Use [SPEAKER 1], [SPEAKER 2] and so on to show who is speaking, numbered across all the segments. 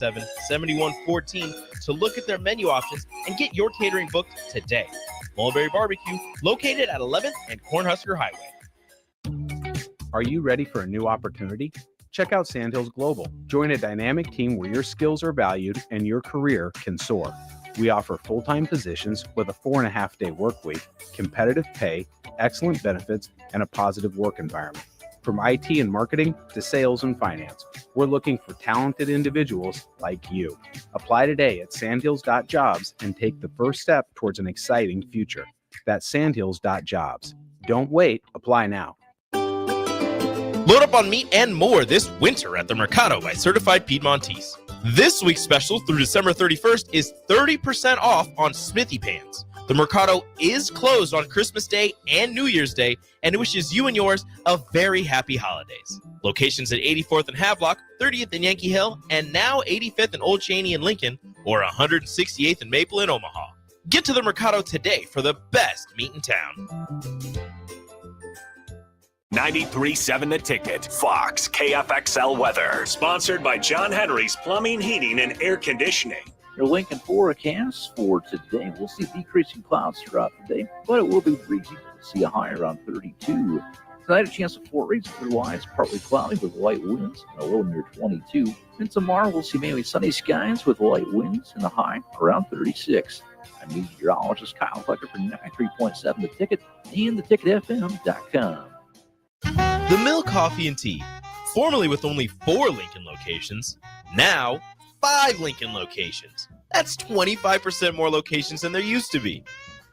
[SPEAKER 1] 7114 to look at their menu options and get your catering booked today. Mulberry Barbecue, located at 11th and Cornhusker Highway.
[SPEAKER 2] Are you ready for a new opportunity? Check out Sandhills Global. Join a dynamic team where your skills are valued and your career can soar. We offer full-time positions with a 4.5-day work week, competitive pay, excellent benefits, and a positive work environment. From IT and marketing to sales and finance, we're looking for talented individuals like you. Apply today at sandhills.jobs and take the first step towards an exciting future. That's sandhills.jobs. Don't wait, apply now.
[SPEAKER 1] Load up on meat and more this winter at the Mercado by Certified Piedmontese. This week's special through December 31st is 30% off on Smithy pans. The Mercado is closed on Christmas Day and New Year's Day and wishes you and yours a very happy holidays. Locations at 84th and Havelock, 30th and Yankee Hill, and now 85th and Old Cheney and Lincoln, or 168th and Maple in Omaha. Get to the Mercado today for the best meat in town.
[SPEAKER 3] 93.7 The Ticket, Fox, KFXL weather. Sponsored by John Henry's Plumbing, Heating, and Air Conditioning.
[SPEAKER 4] Your Lincoln forecast for today, we'll see decreasing clouds throughout the day, but it will be breezy. We'll see a high around 32. Tonight, a chance of 4 rays, otherwise partly cloudy with light winds and a low near 22. And tomorrow, we'll see mainly sunny skies with light winds and a high around 36. I'm meteorologist Kyle Flecker for 93.7 The Ticket and theticketfm.com.
[SPEAKER 1] The Mill Coffee and Tea, formerly with only 4 Lincoln locations, now 5 Lincoln locations. That's 25% more locations than there used to be.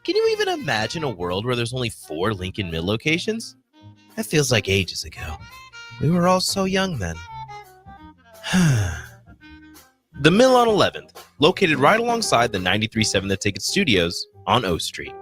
[SPEAKER 1] Can you even imagine a world where there's only 4 Lincoln Mill locations? That feels like ages ago. We were all so young then. The Mill on 11th, located right alongside the 93.7 The Ticket Studios on O Street.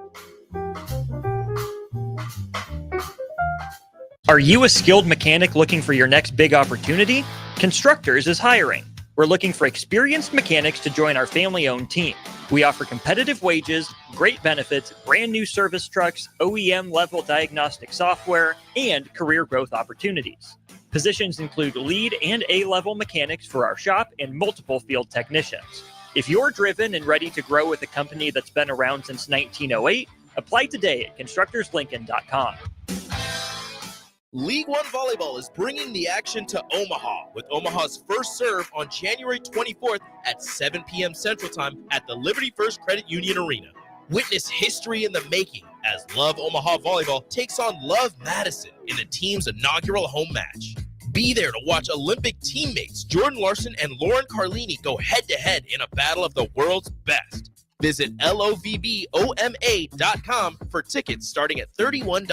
[SPEAKER 5] Are you a skilled mechanic looking for your next big opportunity? Constructors is hiring. We're looking for experienced mechanics to join our family-owned team. We offer competitive wages, great benefits, brand new service trucks, OEM-level diagnostic software, and career growth opportunities. Positions include lead and A-level mechanics for our shop and multiple field technicians. If you're driven and ready to grow with a company that's been around since 1908, apply today at constructorslincoln.com.
[SPEAKER 1] League One Volleyball is bringing the action to Omaha with Omaha's first serve on January 24th at 7 p.m. Central Time at the Liberty First Credit Union Arena. Witness history in the making as Love Omaha Volleyball takes on Love Madison in the team's inaugural home match. Be there to watch Olympic teammates Jordan Larson and Lauren Carlini go head-to-head in a battle of the world's best. Visit lovboma.com for tickets starting at $31.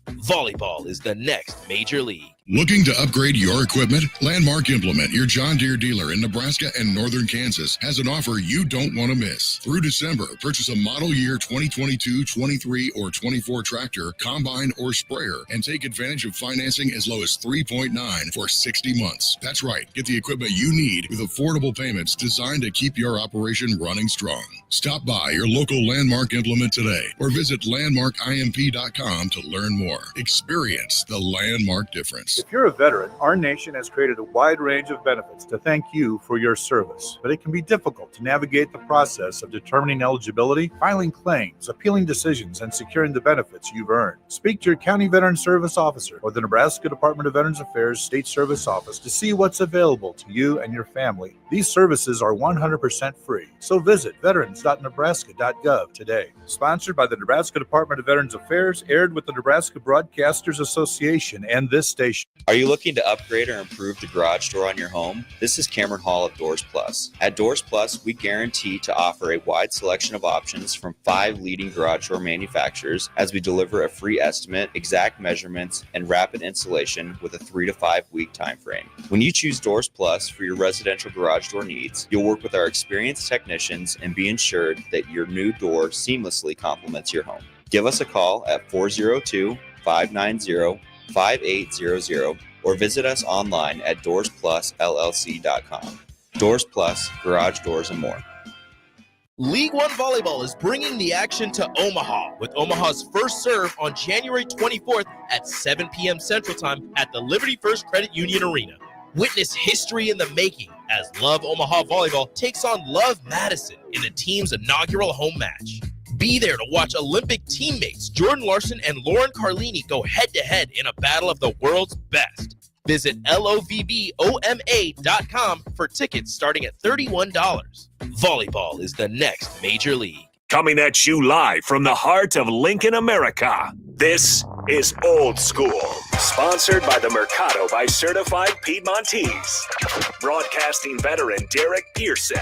[SPEAKER 1] Volleyball is the next major league.
[SPEAKER 6] Looking to upgrade your equipment? Landmark Implement, your John Deere dealer in Nebraska and northern Kansas, has an offer you don't want to miss. Through December, purchase a model year 2022, 23, or 24 tractor, combine, or sprayer, and take advantage of financing as low as 3.9 for 60 months. That's right. Get the equipment you need with affordable payments designed to keep your operation running strong. Stop by your local Landmark Implement today or visit landmarkimp.com to learn more. Experience the Landmark difference.
[SPEAKER 7] If you're a veteran, our nation has created a wide range of benefits to thank you for your service, but it can be difficult to navigate the process of determining eligibility, filing claims, appealing decisions, and securing the benefits you've earned. Speak to your County Veteran Service Officer or the Nebraska Department of Veterans Affairs State Service Office to see what's available to you and your family. These services are 100% free, so visit veterans.nebraska.gov today. Sponsored by the Nebraska Department of Veterans Affairs, aired with the Nebraska Broadcasters Association and this station.
[SPEAKER 8] Are you looking to upgrade or improve the garage door on your home? This is Cameron Hall of Doors Plus. At Doors Plus, we guarantee to offer a wide selection of options from 5 leading garage door manufacturers as we deliver a free estimate, exact measurements, and rapid installation with a 3 to 5 week time frame. When you choose Doors Plus for your residential garage door needs, you'll work with our experienced technicians and be ensured that your new door seamlessly complements your home. Give us a call at 402-590-5800 or visit us online at doorsplusllc.com. Doors Plus, garage doors and more.
[SPEAKER 1] League One Volleyball is bringing the action to Omaha with Omaha's first serve on January 24th at 7 p.m. Central Time at the Liberty First Credit Union Arena. Witness history in the making as Love Omaha Volleyball takes on Love Madison in the team's inaugural home match. Be there to watch Olympic teammates Jordan Larson and Lauren Carlini go head-to-head in a battle of the world's best. Visit lovboma.com for tickets starting at $31. Volleyball is the next major league.
[SPEAKER 3] Coming at you live from the heart of Lincoln, America. This is Old School, sponsored by the Mercado by Certified Piedmontese. Broadcasting veteran Derek Pearson.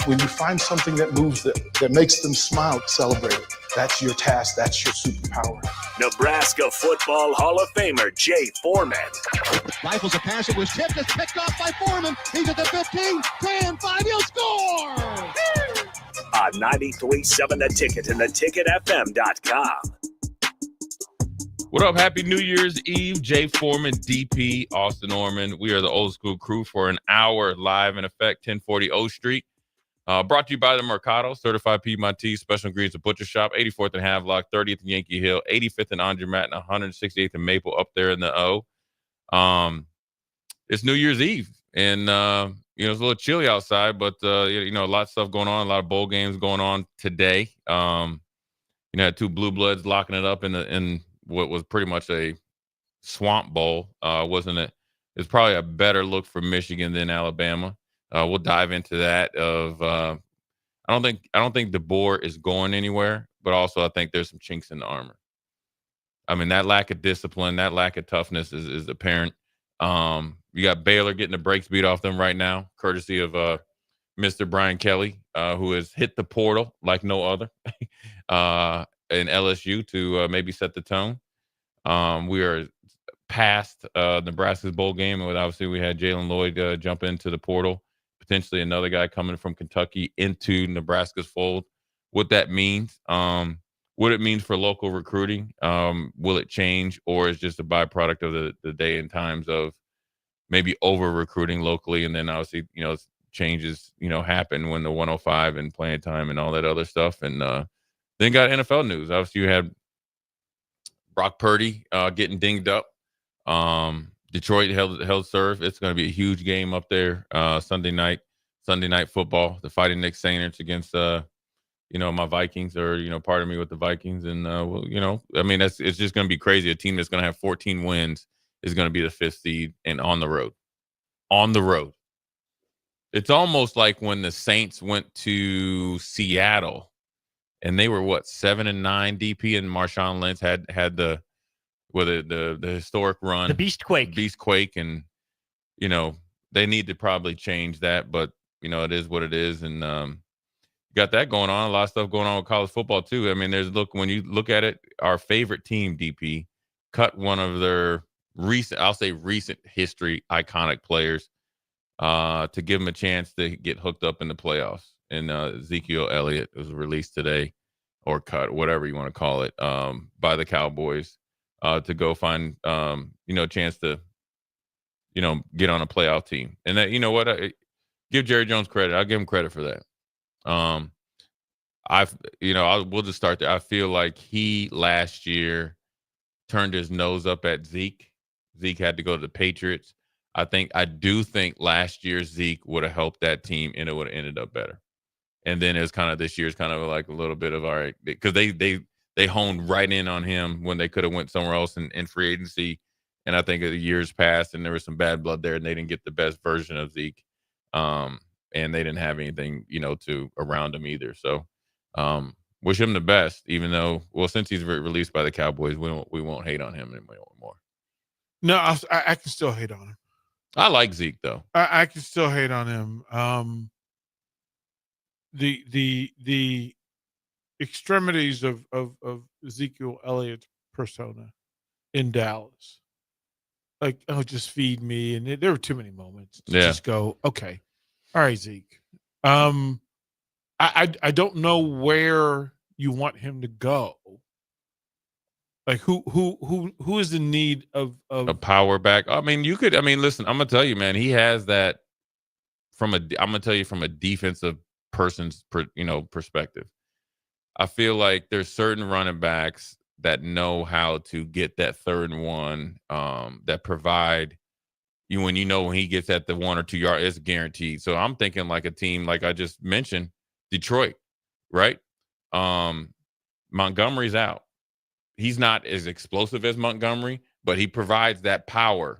[SPEAKER 9] When you find something that moves them, that makes them smile, celebrate it. That's your task. That's your superpower.
[SPEAKER 3] Nebraska Football Hall of Famer Jay Foreman.
[SPEAKER 10] Rifles a pass. It was tipped. It's picked off by Foreman. He's at the 15, 10, 5. He'll score!
[SPEAKER 3] On 93.7 The Ticket and theticketfm.com.
[SPEAKER 11] What up? Happy New Year's Eve. Jay Foreman, DP, Austin Orman. We are the Old School crew for an hour live in effect, 1040 O Street. Brought to you by the Mercado, Certified Piedmontese, Special Ingredients, Butcher Shop, 84th and Havelock, 30th and Yankee Hill, 85th and Andrew-Matt, and 168th and Maple up there in the O. It's New Year's Eve, and it's a little chilly outside, but a lot of stuff going on, a lot of bowl games going on today. Had two blue bloods locking it up in what was pretty much a swamp bowl, wasn't it? It's probably a better look for Michigan than Alabama. We'll dive into that. I don't think DeBoer is going anywhere, but also I think there's some chinks in the armor. I mean, that lack of discipline, that lack of toughness is apparent. You got Baylor getting the brakes beat off them right now, courtesy of Mr. Brian Kelly, who has hit the portal like no other in LSU to maybe set the tone. We are past Nebraska's bowl game, and obviously we had Jalen Lloyd jump into the portal. Potentially another guy coming from Kentucky into Nebraska's fold. What that means, what it means for local recruiting, will it change, or is just a byproduct of the day and times of maybe over recruiting locally, and then obviously changes happen when the 105 and playing time and all that other stuff, and then got NFL news. Obviously, you had Brock Purdy getting dinged up. Detroit held serve. It's going to be a huge game up there Sunday night football. The Fighting Nick Saints against my Vikings, or pardon me, with the Vikings, and it's just going to be crazy. A team that's going to have 14 wins is going to be the 5th seed, and on the road. It's almost like when the Saints went to Seattle, and they were 7-9 DP, and Marshawn Lynch had the historic run,
[SPEAKER 5] the Beast Quake, and they need to probably change that, but it is what it is, and you got that going on. A lot of stuff going on with college football too. I mean, when you look at it, our favorite team, DP, cut one of their recent history iconic players to give them a chance to get hooked up in the playoffs. And Ezekiel Elliott was released today, or cut, whatever you want to call it, by the Cowboys to go find a chance to get on a playoff team. And that, I give Jerry Jones credit. I'll give him credit for that. We'll just start there. I feel like he last year turned his nose up at Zeke. Zeke had to go to the Patriots. I do think last year Zeke would have helped that team, and it would have ended up better. And then it was kind of this year's kind of like a little bit of all right, because they honed right in on him when they could have went somewhere else in free agency. And I think the years passed, and there was some bad blood there, and they didn't get the best version of Zeke. And they didn't have anything, to around him either. So wish him the best, even though, since he's released by the Cowboys, we won't hate on him anymore.
[SPEAKER 12] No, I can still hate on him.
[SPEAKER 11] I like Zeke though.
[SPEAKER 12] I can still hate on him. The extremities of Ezekiel Elliott's persona in Dallas, like, just feed me, and there were too many moments to just go, okay, all right, Zeke. I don't know where you want him to go. Like, who is in need of
[SPEAKER 11] a power back? I mean, listen, I'm gonna tell you, man, he has that I'm gonna tell you from a defensive person's perspective. I feel like there's certain running backs that know how to get that third and one, that provide, when he gets at the 1 or 2 yard, it's guaranteed. So I'm thinking like a team like I just mentioned, Detroit, right? Montgomery's out. He's not as explosive as Montgomery, but he provides that power.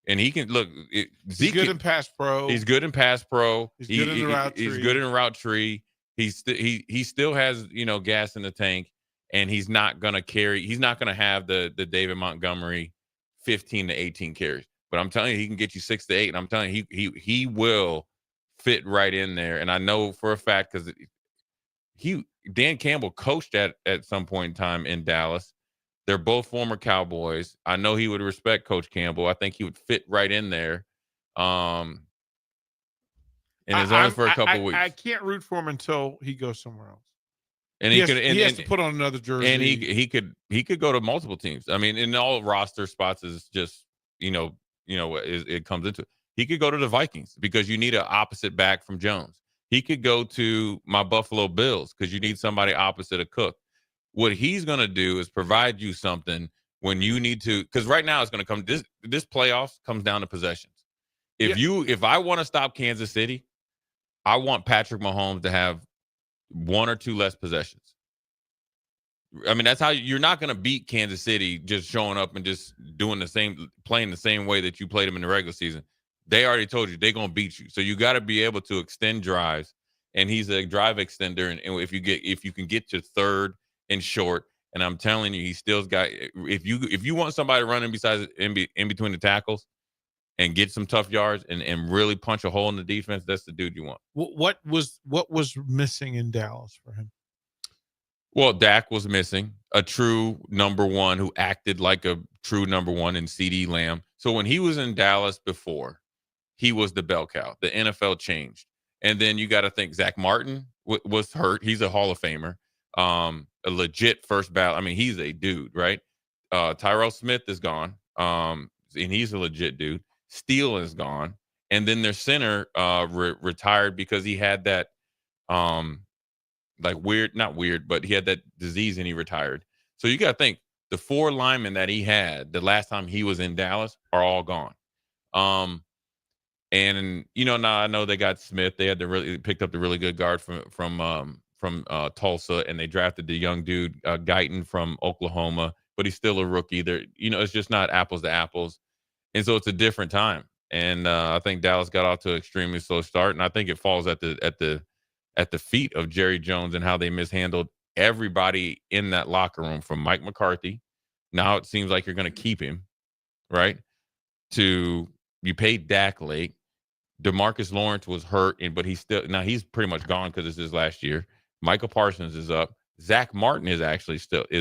[SPEAKER 11] And he can look.
[SPEAKER 12] He's good in pass pro.
[SPEAKER 11] He's good in pass pro.
[SPEAKER 12] He's good in the route tree.
[SPEAKER 11] He's good in route tree. He still has gas in the tank, and he's not gonna have the David Montgomery 15 to 18 carries. But I'm telling you, he can get you 6 to 8. And I'm telling you, he will fit right in there. And I know for a fact because Dan Campbell coached at some point in time in Dallas. They're both former Cowboys. I know he would respect Coach Campbell. I think he would fit right in there. And it's only for a couple weeks.
[SPEAKER 12] I can't root for him until he goes somewhere else.
[SPEAKER 11] And
[SPEAKER 12] he has to put on another jersey.
[SPEAKER 11] And he could go to multiple teams. I mean, in all roster spots is just it comes into it. He could go to the Vikings because you need an opposite back from Jones. He could go to my Buffalo Bills because you need somebody opposite of Cook. What he's going to do is provide you something when you need to, because right now it's going to come. This playoffs comes down to possessions. If I want to stop Kansas City, I want Patrick Mahomes to have 1 or 2 less possessions. I mean, that's how you're not going to beat Kansas City just showing up and just playing the same way that you played them in the regular season. They already told you they're going to beat you. So you got to be able to extend drives, and he's a drive extender. And if you can get to third and short, and I'm telling you, he still's got. If you want somebody running in between the tackles and get some tough yards and really punch a hole in the defense, that's the dude you want.
[SPEAKER 12] What was missing in Dallas for him?
[SPEAKER 11] Well, Dak was missing a true number one who acted like a true number one in CeeDee Lamb. So when he was in Dallas before, he was the bell cow. The NFL changed. And then you got to think Zach Martin was hurt. He's a Hall of Famer. A legit first ballot. I mean, he's a dude, right? Tyrell Smith is gone. And he's a legit dude. Steele is gone. And then their center retired because he had that not weird, but he had that disease and he retired. So you got to think the 4 linemen that he had the last time he was in Dallas are all gone. And now I know they got Smith. They picked up the really good guard from Tulsa, and they drafted the young dude Guyton from Oklahoma, but he's still a rookie. It's just not apples to apples, and so it's a different time. And I think Dallas got off to an extremely slow start, and I think it falls at the feet of Jerry Jones and how they mishandled everybody in that locker room, from Mike McCarthy. Now it seems like you're going to keep him, right? You paid Dak late. DeMarcus Lawrence was hurt, but he's pretty much gone because it's his last year. Michael Parsons is up. Zach Martin is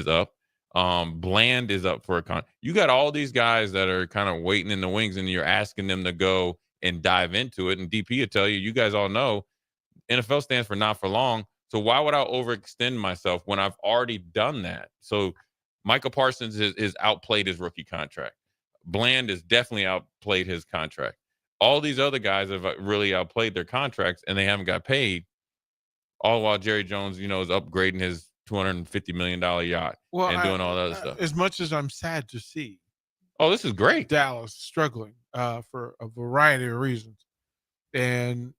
[SPEAKER 11] up. Bland is up for a con. You got all these guys that are kind of waiting in the wings, and you're asking them to go and dive into it. And DP will tell you guys all know NFL stands for not for long. So why would I overextend myself when I've already done that? So Michael Parsons is outplayed his rookie contract. Bland has definitely outplayed his contract. All these other guys have really outplayed their contracts, and they haven't got paid. All while Jerry Jones, is upgrading his $250 million yacht and doing all that other stuff.
[SPEAKER 12] As much as I'm sad to see,
[SPEAKER 11] this is great.
[SPEAKER 12] Dallas struggling for a variety of reasons, and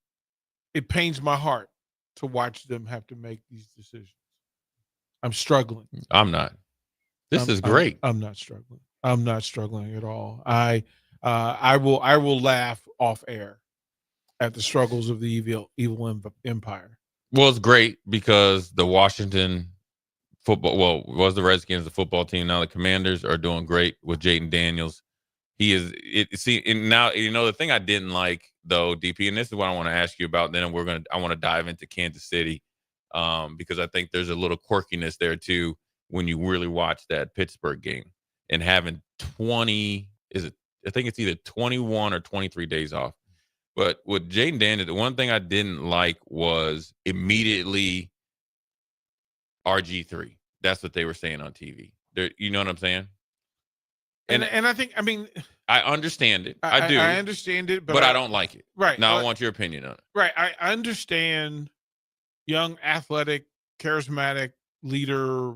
[SPEAKER 12] it pains my heart to watch them have to make these decisions. I'm struggling.
[SPEAKER 11] I'm not. This is great.
[SPEAKER 12] I'm not struggling. I'm not struggling at all. I will laugh off air at the struggles of the evil empire.
[SPEAKER 11] Well, it's great because the Washington football, was the Redskins, the football team. Now the Commanders are doing great with Jaden Daniels. He is and now, the thing I didn't like though, DP, and this is what I want to ask you about. Then I want to dive into Kansas City because I think there's a little quirkiness there too when you really watch that Pittsburgh game and having 20, I think it's either 21 or 23 days off. But with Jaden Daniels, the one thing I didn't like was immediately RG3. That's what they were saying on TV. You know what I'm saying?
[SPEAKER 12] And I think,
[SPEAKER 11] I understand it. I do.
[SPEAKER 12] I understand it,
[SPEAKER 11] but I don't like it.
[SPEAKER 12] Right.
[SPEAKER 11] Now I want your opinion on it.
[SPEAKER 12] Right. I understand young, athletic, charismatic leader,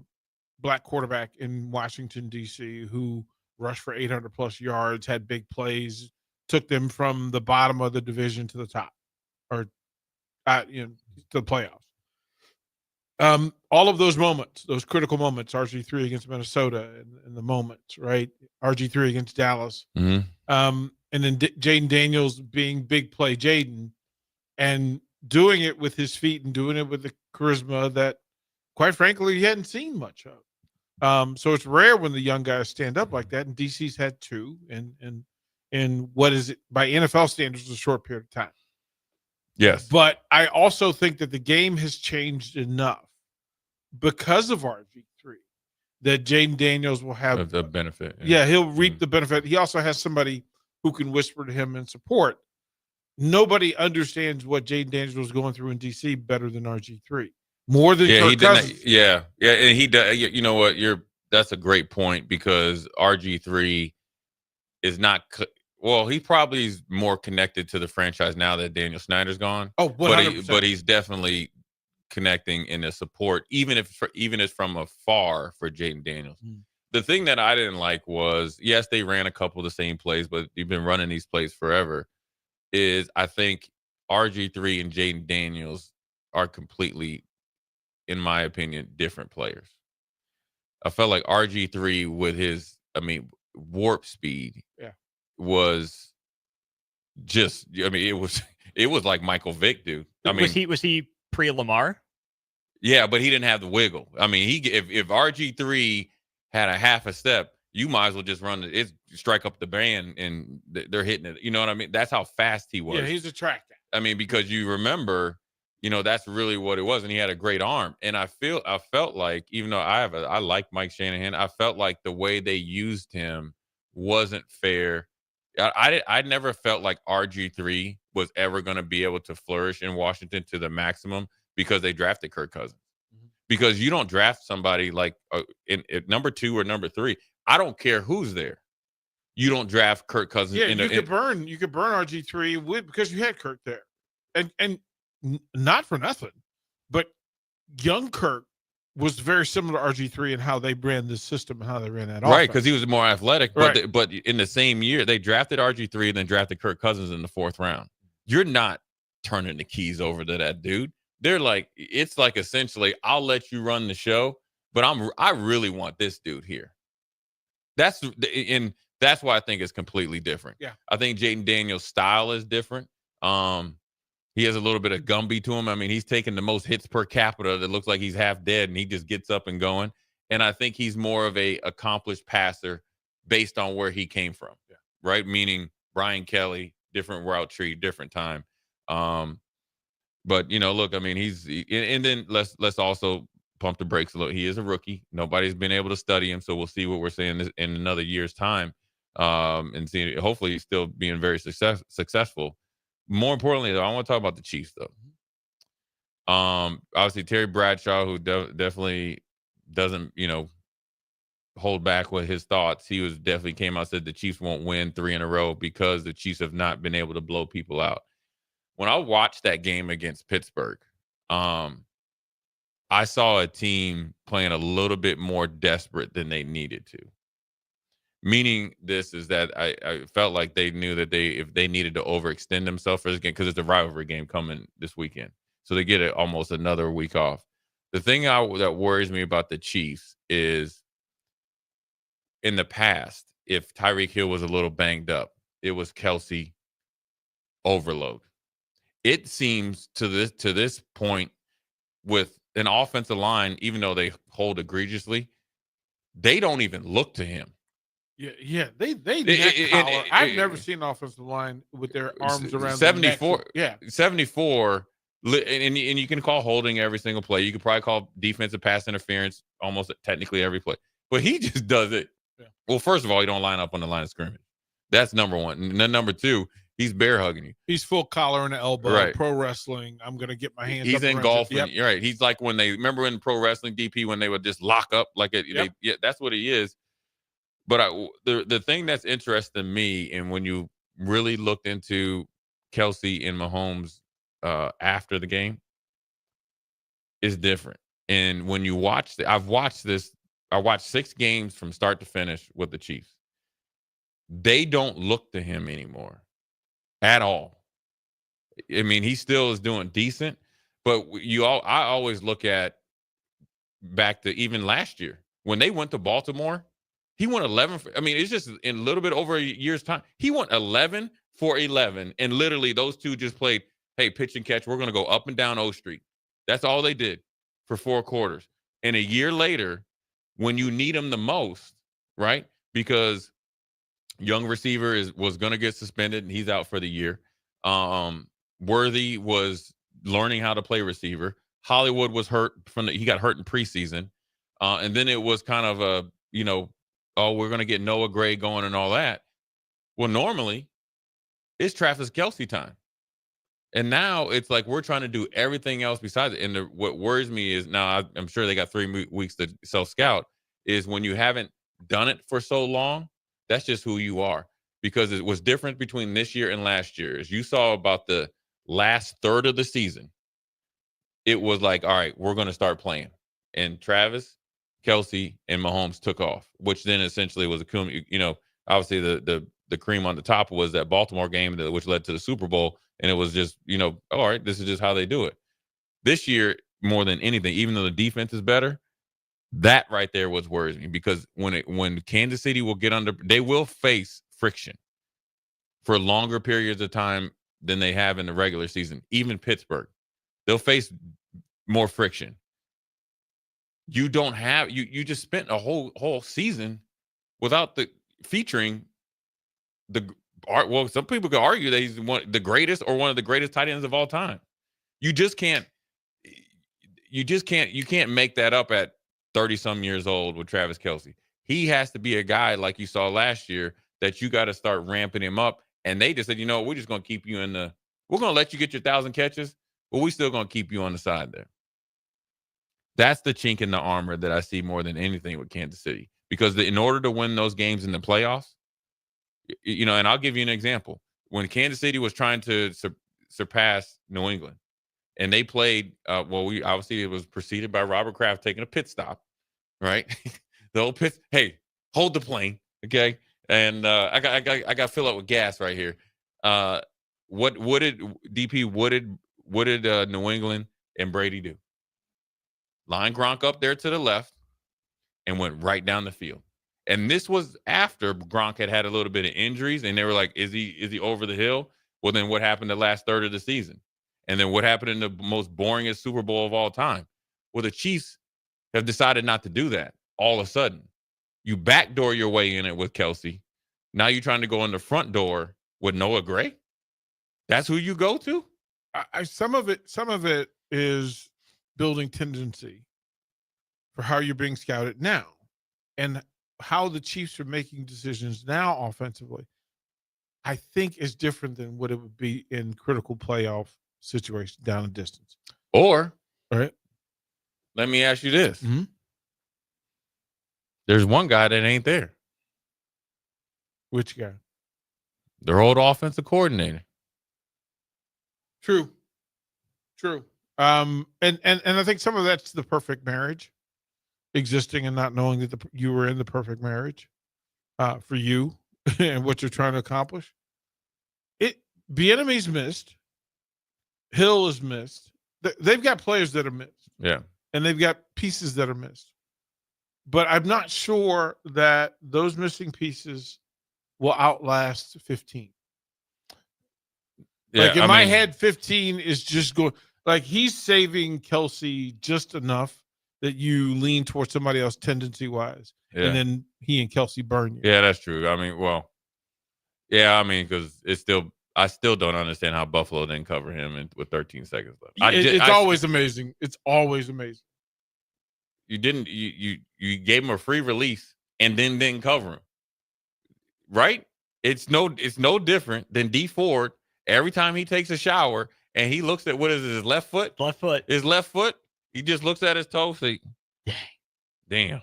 [SPEAKER 12] black quarterback in Washington, D.C. who rushed for 800 plus yards, had big plays, took them from the bottom of the division to the top, or to the playoffs. All of those moments, those critical moments, RG3 against Minnesota, and the moments, right? RG3 against Dallas,
[SPEAKER 11] Mm-hmm.
[SPEAKER 12] And then Jaden Daniels being big play Jaden, and doing it with his feet and doing it with the charisma that, quite frankly, he hadn't seen much of. So it's rare when the young guys stand up like that, and DC's had two, and what is it by NFL standards, a short period of time.
[SPEAKER 11] Yes.
[SPEAKER 12] But I also think that the game has changed enough because of RG3 that Jaden Daniels will have
[SPEAKER 11] the benefit.
[SPEAKER 12] Yeah, he'll reap the benefit. He also has somebody who can whisper to him in support. Nobody understands what Jaden Daniels was going through in DC better than RG3. More than Kirk Cousins.
[SPEAKER 11] Yeah, and he does. You know what? That's a great point, because RG3 is not. Well, he probably is more connected to the franchise now that Daniel Snyder's gone.
[SPEAKER 12] Oh, 100%.
[SPEAKER 11] But he's definitely connecting in the support, even if from afar, for Jaden Daniels. The thing that I didn't like was, yes, they ran a couple of the same plays, but you've been running these plays forever. Is I think RG3 and Jaden Daniels are completely, in my opinion, different players. I felt like RG3 with his, warp speed, was just, it was like Michael Vick, dude.
[SPEAKER 5] Was he pre-Lamar?
[SPEAKER 11] Yeah, but he didn't have the wiggle. If RG3 had a half a step, you might as well just run it, strike up the band, and they're hitting it. You know what I mean? That's how fast he was.
[SPEAKER 12] Yeah, he's a track guy.
[SPEAKER 11] Because you remember, that's really what it was, and he had a great arm. And I felt like, even though I like Mike Shanahan, I felt like the way they used him wasn't fair. I never felt like RG3 was ever going to be able to flourish in Washington to the maximum, because they drafted Kirk Cousins. Because you don't draft somebody like at number 2 or number 3. I don't care who's there. You don't draft Kirk Cousins.
[SPEAKER 12] Yeah, you could burn RG3 because you had Kirk there, and not for nothing, but young Kirk was very similar to RG3 in how they ran this system and how they ran that offense.
[SPEAKER 11] Right, because he was more athletic.
[SPEAKER 12] Right.
[SPEAKER 11] But in the same year, they drafted RG3 and then drafted Kirk Cousins in the 4th round. You're not turning the keys over to that dude. They're like, it's like essentially, I'll let you run the show, but I really want this dude here. That's why I think it's completely different.
[SPEAKER 12] Yeah.
[SPEAKER 11] I think Jaden Daniels' style is different. He has a little bit of Gumby to him. He's taking the most hits per capita that looks like he's half dead, and he just gets up and going. And I think he's more of a accomplished passer based on where he came from.
[SPEAKER 12] Yeah.
[SPEAKER 11] Right? Meaning Brian Kelly, different route tree, different time. But look, and then let's also pump the brakes a little. He is a rookie. Nobody's been able to study him, so we'll see what we're saying in another year's time, and see. Hopefully, he's still being very successful. More importantly, though, I want to talk about the Chiefs, though. Obviously, Terry Bradshaw, who definitely doesn't, hold back with his thoughts. He was definitely came out and said the Chiefs won't win 3 in a row because the Chiefs have not been able to blow people out. When I watched that game against Pittsburgh, I saw a team playing a little bit more desperate than they needed to. Meaning this is that I felt like they knew that if they needed to overextend themselves for this game, because it's a rivalry game coming this weekend, so they get almost another week off. The thing that worries me about the Chiefs is, in the past, if Tyreek Hill was a little banged up, it was Kelsey overload. It seems to this point, with an offensive line, even though they hold egregiously, they don't even look to him.
[SPEAKER 12] Yeah, they neck collar. I've never seen an offensive line with their arms around
[SPEAKER 11] 74.
[SPEAKER 12] Yeah,
[SPEAKER 11] 74. And you can call holding every single play. You could probably call defensive pass interference almost technically every play. But he just does it.
[SPEAKER 12] Yeah.
[SPEAKER 11] Well, first of all, he don't line up on the line of scrimmage. That's number one. And then number 2, he's bear hugging you.
[SPEAKER 12] He's full collar and elbow.
[SPEAKER 11] Right.
[SPEAKER 12] Pro wrestling. I'm gonna get my hands.
[SPEAKER 11] He's
[SPEAKER 12] up
[SPEAKER 11] in
[SPEAKER 12] around
[SPEAKER 11] golf.
[SPEAKER 12] Yep.
[SPEAKER 11] You're right. He's like when they remember in pro wrestling DP when they would just lock up like it.
[SPEAKER 12] Yep.
[SPEAKER 11] That's what he is. But the thing that's interesting to me, and when you really looked into Kelsey and Mahomes after the game, is different. And when you watch I watched 6 games from start to finish with the Chiefs. They don't look to him anymore. at all. I mean, he still is doing decent, but I always look at back to even last year when they went to Baltimore. He won 11. I mean, it's just in a little bit over a year's time. He went 11 for 11, and literally those two just played, hey, pitch and catch. We're going to go up and down O Street. That's all they did for 4 quarters. And a year later, when you need him the most, right? Because young receiver was going to get suspended, and he's out for the year. Worthy was learning how to play receiver. Hollywood was hurt he got hurt in preseason. And then it was kind of a, we're going to get Noah Gray going and all that. Well, normally it's Travis Kelce time. And now it's like we're trying to do everything else besides it. And what worries me is now I'm sure they got 3 weeks to self-scout is when you haven't done it for so long, that's just who you are. Because it was different between this year and last year. As you saw about the last third of the season, it was like, all right, we're going to start playing. And Travis, Kelce, and Mahomes took off, which then essentially was obviously the cream on the top was that Baltimore game, which led to the Super Bowl. And it was just, all right, this is just how they do it. This year, more than anything, even though the defense is better, that right there was worries me because when Kansas City will get they will face friction for longer periods of time than they have in the regular season. Even Pittsburgh, they'll face more friction. You don't have you just spent a whole season without featuring some people could argue that he's the greatest or one of the greatest tight ends of all time. You can't make that up at 30-some years old with Travis Kelce. He has to be a guy like you saw last year that you got to start ramping him up. And they just said, we're just going to keep you we're going to let you get your 1,000 catches, but we're still going to keep you on the side there. That's the chink in the armor that I see more than anything with Kansas City. Because in order to win those games in the playoffs, and I'll give you an example. When Kansas City was trying to surpass New England, and they played, obviously it was preceded by Robert Kraft taking a pit stop, right? The old pit. Hey, hold the plane, okay? And I got to fill up with gas right here. What did New England and Brady do? Line Gronk up there to the left and went right down the field. And this was after Gronk had a little bit of injuries, and they were like, is he over the hill? Well, then what happened the last third of the season? And then what happened in the most boringest Super Bowl of all time? Well, the Chiefs have decided not to do that all of a sudden. You backdoor your way in it with Kelce. Now you're trying to go in the front door with Noah Gray? That's who you go to?
[SPEAKER 12] Some of it is building tendency for how you're being scouted now and how the Chiefs are making decisions now offensively, I think is different than what it would be in critical playoff situations down a distance.
[SPEAKER 11] Or,
[SPEAKER 12] all right,
[SPEAKER 11] let me ask you this.
[SPEAKER 12] Mm-hmm.
[SPEAKER 11] There's one guy that ain't there.
[SPEAKER 12] Which guy?
[SPEAKER 11] Their old offensive coordinator.
[SPEAKER 12] True. And I think some of that's the perfect marriage, existing and not knowing that you were in the perfect marriage for you and what you're trying to accomplish. Bieniemy's missed. Hill is missed. They've got players that are missed.
[SPEAKER 11] Yeah.
[SPEAKER 12] And they've got pieces that are missed. But I'm not sure that those missing pieces will outlast 15.
[SPEAKER 11] Yeah,
[SPEAKER 12] like in my head, 15 is just going like he's saving Kelce just enough that you lean towards somebody else tendency wise, and then he and Kelce burn you.
[SPEAKER 11] Yeah, that's true. I mean, because I still don't understand how Buffalo didn't cover him with 13 seconds left.
[SPEAKER 12] It's always amazing. It's always amazing.
[SPEAKER 11] You didn't. You gave him a free release and then didn't cover him. Right? It's no different than D Ford. Every time he takes a shower and he looks at what is his left foot? His left foot. He just looks at his toe feet. Damn.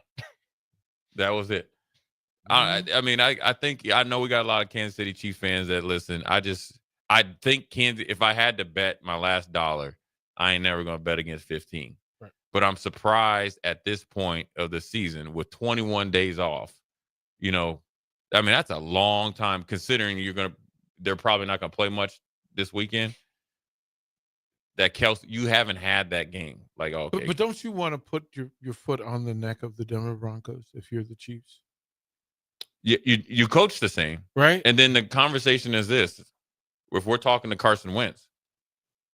[SPEAKER 11] That was it. I think I know we got a lot of Kansas City Chiefs fans that listen. I think Kansas, if I had to bet my last dollar, I ain't never going to bet against 15.
[SPEAKER 12] Right.
[SPEAKER 11] But I'm surprised at this point of the season with 21 days off. That's a long time considering they're probably not going to play much this weekend. That Kelsey, you haven't had that game. Like, okay.
[SPEAKER 12] But don't you want to put your foot on the neck of the Denver Broncos if you're the Chiefs?
[SPEAKER 11] You coach the same.
[SPEAKER 12] Right.
[SPEAKER 11] And then the conversation is this. If we're talking to Carson Wentz,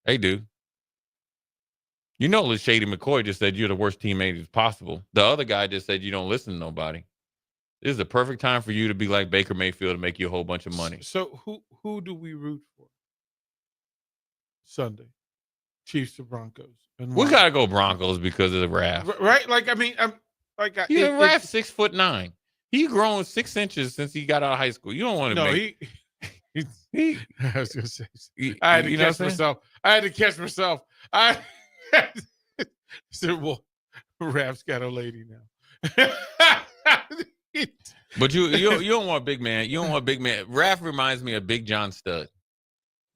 [SPEAKER 11] hey, dude, you know Shady McCoy just said you're the worst teammate as possible. The other guy just said you don't listen to nobody. This is the perfect time for you to be like Baker Mayfield and make you a whole bunch of money.
[SPEAKER 12] So who do we root for Sunday? Chiefs or Broncos? And
[SPEAKER 11] we gotta go Broncos because of the Raph,
[SPEAKER 12] right? Like, I mean, I'm like,
[SPEAKER 11] Raph 6'9". He grown 6 inches since he got out of high school. You don't want to
[SPEAKER 12] make. He I was gonna say. I had to catch myself. I said, "Well, Raph's got a lady now."
[SPEAKER 11] But you don't want big man. You don't want big man. Raph reminds me of Big John Studd.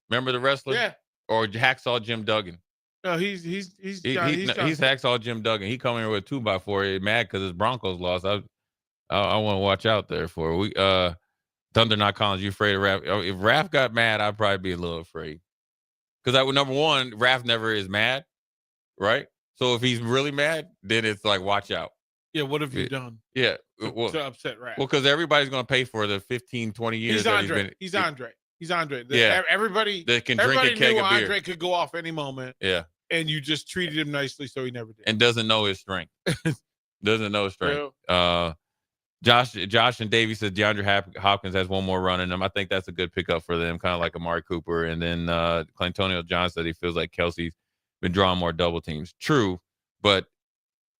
[SPEAKER 11] Remember the wrestler?
[SPEAKER 12] Yeah.
[SPEAKER 11] Or Hacksaw Jim Duggan.
[SPEAKER 12] No, he's
[SPEAKER 11] Hacksaw Jim Duggan. He coming here with a 2x4. He's mad because his Broncos lost. I want to watch out there for Thunder Not Collins. You afraid of Raph? If Raph got mad, I'd probably be a little afraid. Because number one, Raph never is mad, right? So if he's really mad, then it's like watch out.
[SPEAKER 12] Yeah, what have you done?
[SPEAKER 11] Yeah,
[SPEAKER 12] to upset Raph?
[SPEAKER 11] Well, because everybody's going to pay for the 15, 20 years.
[SPEAKER 12] He's Andre.
[SPEAKER 11] Yeah,
[SPEAKER 12] everybody
[SPEAKER 11] that can drink a keg
[SPEAKER 12] knew
[SPEAKER 11] of beer.
[SPEAKER 12] Andre could go off any moment.
[SPEAKER 11] Yeah,
[SPEAKER 12] and you just treated him nicely, so he never did.
[SPEAKER 11] And doesn't know his strength. Josh and Davey said DeAndre Hopkins has one more run in him. I think that's a good pickup for them, kind of like Amari Cooper. And then Clantonio John said he feels like Kelsey's been drawing more double teams. True, but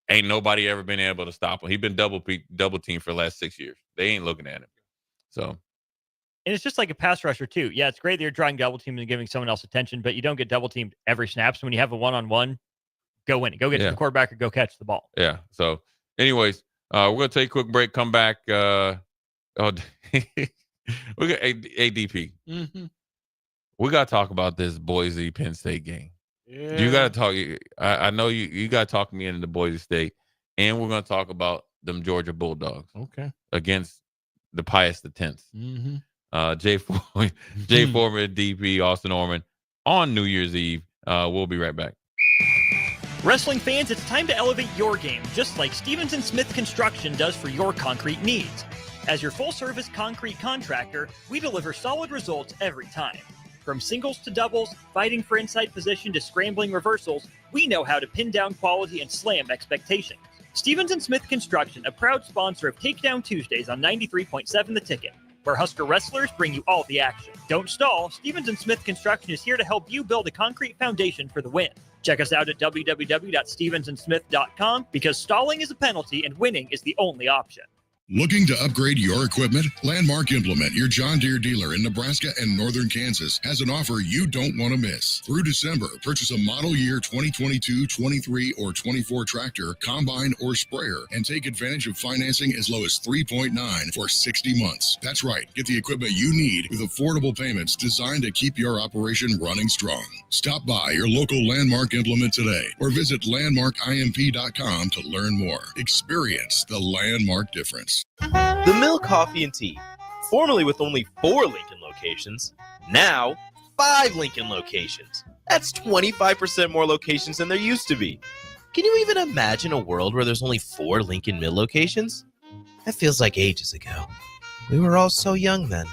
[SPEAKER 11] ain't nobody ever been able to stop him. He's been double teamed for the last 6 years. They ain't looking at him. So.
[SPEAKER 5] And it's just like a pass rusher, too. Yeah, it's great that you're drawing double team and giving someone else attention, but you don't get double teamed every snap. So when you have a one-on-one, go win it. Go get to the quarterback or go catch the ball.
[SPEAKER 11] Yeah. So, anyways, we're going to take a quick break, come back. We got ADP.
[SPEAKER 12] Mm-hmm.
[SPEAKER 11] We got to talk about this Boise Penn State game.
[SPEAKER 12] Yeah.
[SPEAKER 11] You got to talk. I know you got to talk me into Boise State, and we're going to talk about them Georgia Bulldogs.
[SPEAKER 12] Okay.
[SPEAKER 11] Against the Pius X.
[SPEAKER 12] Mm-hmm.
[SPEAKER 11] Jay Foreman, DP, Austin Orman on New Year's Eve. We'll be right back.
[SPEAKER 5] Wrestling fans, it's time to elevate your game, just like Stevens & Smith Construction does for your concrete needs. As your full-service concrete contractor, we deliver solid results every time. From singles to doubles, fighting for inside position to scrambling reversals, we know how to pin down quality and slam expectations. Stevens & Smith Construction, a proud sponsor of Takedown Tuesdays on 93.7 The Ticket, where Husker wrestlers bring you all the action. Don't stall. Stevens & Smith Construction is here to help you build a concrete foundation for the win. Check us out at www.stevensandsmith.com because stalling is a penalty and winning is the only option.
[SPEAKER 6] Looking to upgrade your equipment? Landmark Implement, your John Deere dealer in Nebraska and northern Kansas, has an offer you don't want to miss. Through December, purchase a model year 2022, 23, or 24 tractor, combine, or sprayer, and take advantage of financing as low as 3.9 for 60 months. That's right. Get the equipment you need with affordable payments designed to keep your operation running strong. Stop by your local Landmark Implement today or visit landmarkimp.com to learn more. Experience the Landmark difference.
[SPEAKER 1] The Mill Coffee and Tea, formerly with only 4 Lincoln locations, now 5 Lincoln locations. That's 25% more locations than there used to be. Can you even imagine a world where there's only 4 Lincoln Mill locations? That feels like ages ago. We were all so young then.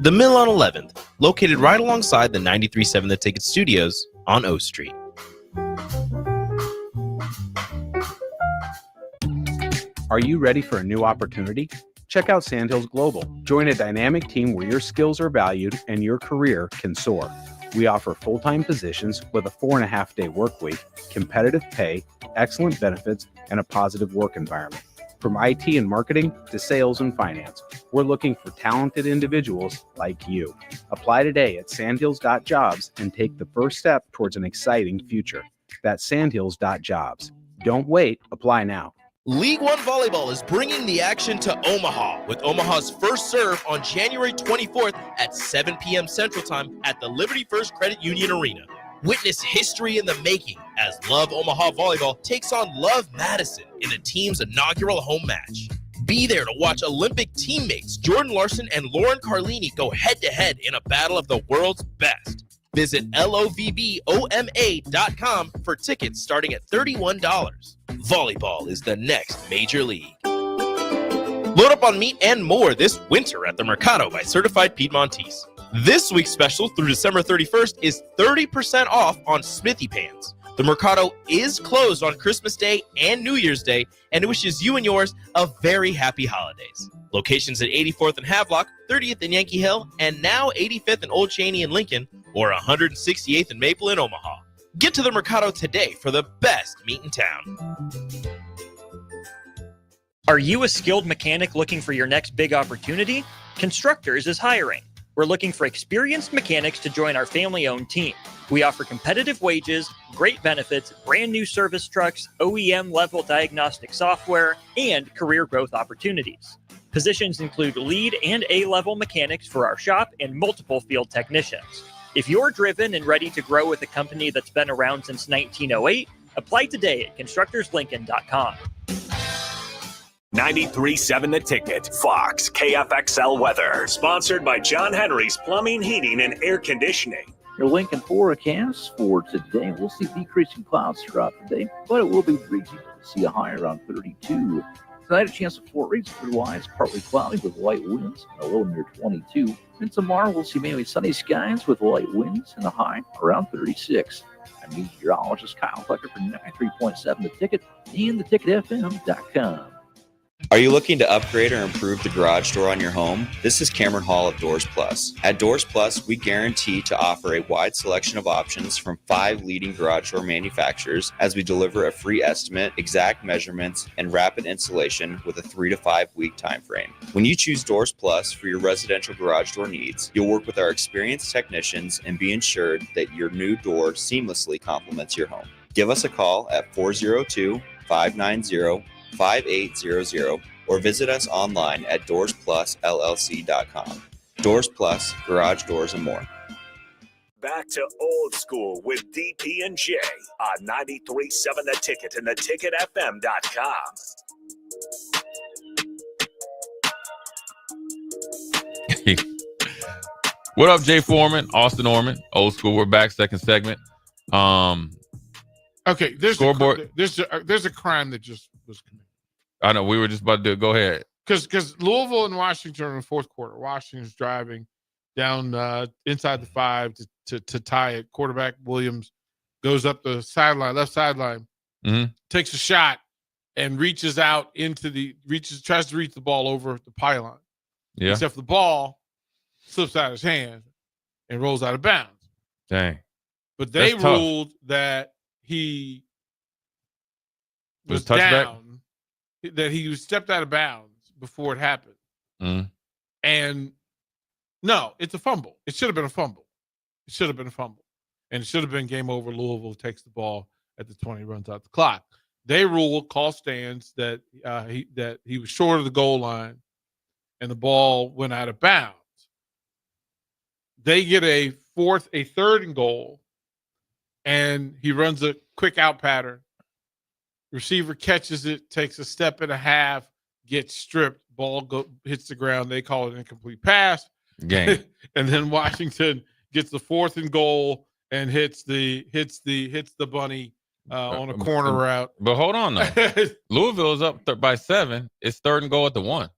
[SPEAKER 1] The Mill on 11th, located right alongside the 93.7 The Ticket Studios on O Street.
[SPEAKER 2] Are you ready for a new opportunity? Check out Sandhills Global. Join a dynamic team where your skills are valued and your career can soar. We offer full-time positions with a 4.5-day work week, competitive pay, excellent benefits, and a positive work environment. From IT and marketing to sales and finance, we're looking for talented individuals like you. Apply today at sandhills.jobs and take the first step towards an exciting future. That's sandhills.jobs. Don't wait. Apply now.
[SPEAKER 1] League One Volleyball is bringing the action to Omaha with Omaha's first serve on January 24th at 7 p.m. Central Time at the Liberty First Credit Union Arena. Witness history in the making as Love Omaha Volleyball takes on Love Madison in the team's inaugural home match. Be there to watch Olympic teammates Jordan Larson and Lauren Carlini go head-to-head in a battle of the world's best. Visit lovboma.com for tickets starting at $31. Volleyball is the next major league. Load up on meat and more this winter at the Mercado by Certified Piedmontese. This week's special through December 31st is 30% off on Smithy pans. The Mercado is closed on Christmas Day and New Year's Day, and it wishes you and yours a very happy holidays. Locations at 84th and Havelock, 30th and Yankee Hill, and now 85th and Old Cheney in Lincoln, or 168th and Maple in Omaha. Get to the Mercado today for the best meat in town.
[SPEAKER 5] Are you a skilled mechanic looking for your next big opportunity? Constructors is hiring. We're looking for experienced mechanics to join our family-owned team. We offer competitive wages, great benefits, brand new service trucks, OEM-level diagnostic software, and career growth opportunities. Positions include lead and A-level mechanics for our shop and multiple field technicians. If you're driven and ready to grow with a company that's been around since 1908, apply today at constructorslincoln.com.
[SPEAKER 3] 93.7 The Ticket, Fox, KFXL weather. Sponsored by John Henry's Plumbing, Heating, and Air Conditioning.
[SPEAKER 4] Your Lincoln forecast for today, we'll see decreasing clouds throughout the day, but it will be breezy. We'll see a high around 32. Tonight, a chance of 4 rays, otherwise partly cloudy with light winds and a low near 22. And tomorrow, we'll see mainly sunny skies with light winds and a high around 36. I'm meteorologist Kyle Tucker for 93.7 The Ticket and theticketfm.com.
[SPEAKER 8] Are you looking to upgrade or improve the garage door on your home? This is Cameron Hall of Doors Plus. At Doors Plus, we guarantee to offer a wide selection of options from 5 leading garage door manufacturers as we deliver a free estimate, exact measurements, and rapid installation with a 3 to 5 week time frame. When you choose Doors Plus for your residential garage door needs, you'll work with our experienced technicians and be ensured that your new door seamlessly complements your home. Give us a call at 402-590-5800 or visit us online at doorsplusllc.com. Doors Plus, garage doors and more.
[SPEAKER 3] Back to old school with DP and J on 93.7 The Ticket and theticketfm.com.
[SPEAKER 11] What up, Jay Foreman, Austin Orman, old school. We're back, second segment.
[SPEAKER 12] Okay, there's
[SPEAKER 11] scoreboard.
[SPEAKER 12] There's a crime that just was committed.
[SPEAKER 11] I know we were just about to do it. Go ahead.
[SPEAKER 12] Because Louisville and Washington in the fourth quarter. Washington's driving down inside the 5 to tie it. Quarterback Williams goes up the sideline, left sideline, takes a shot and reaches out tries to reach the ball over the pylon.
[SPEAKER 11] Yeah.
[SPEAKER 12] Except the ball slips out of his hand and rolls out of bounds.
[SPEAKER 11] Dang.
[SPEAKER 12] But they
[SPEAKER 11] That's tough.
[SPEAKER 12] ruled that he was
[SPEAKER 11] touchback?
[SPEAKER 12] down, that he was stepped out of bounds before it happened. And no, it's a fumble. It should have been a fumble. And it should have been game over. Louisville takes the ball at the 20, runs out the clock. They call stands that he was short of the goal line and the ball went out of bounds. They get a third and goal, and he runs a quick out pattern. Receiver catches it, takes a step and a half, gets stripped, ball hits the ground. They call it an incomplete pass.
[SPEAKER 11] Game.
[SPEAKER 12] And then Washington gets the 4th and goal and hits the bunny on a corner route.
[SPEAKER 11] But hold on though. Louisville is up by 7. It's 3rd and goal at the 1.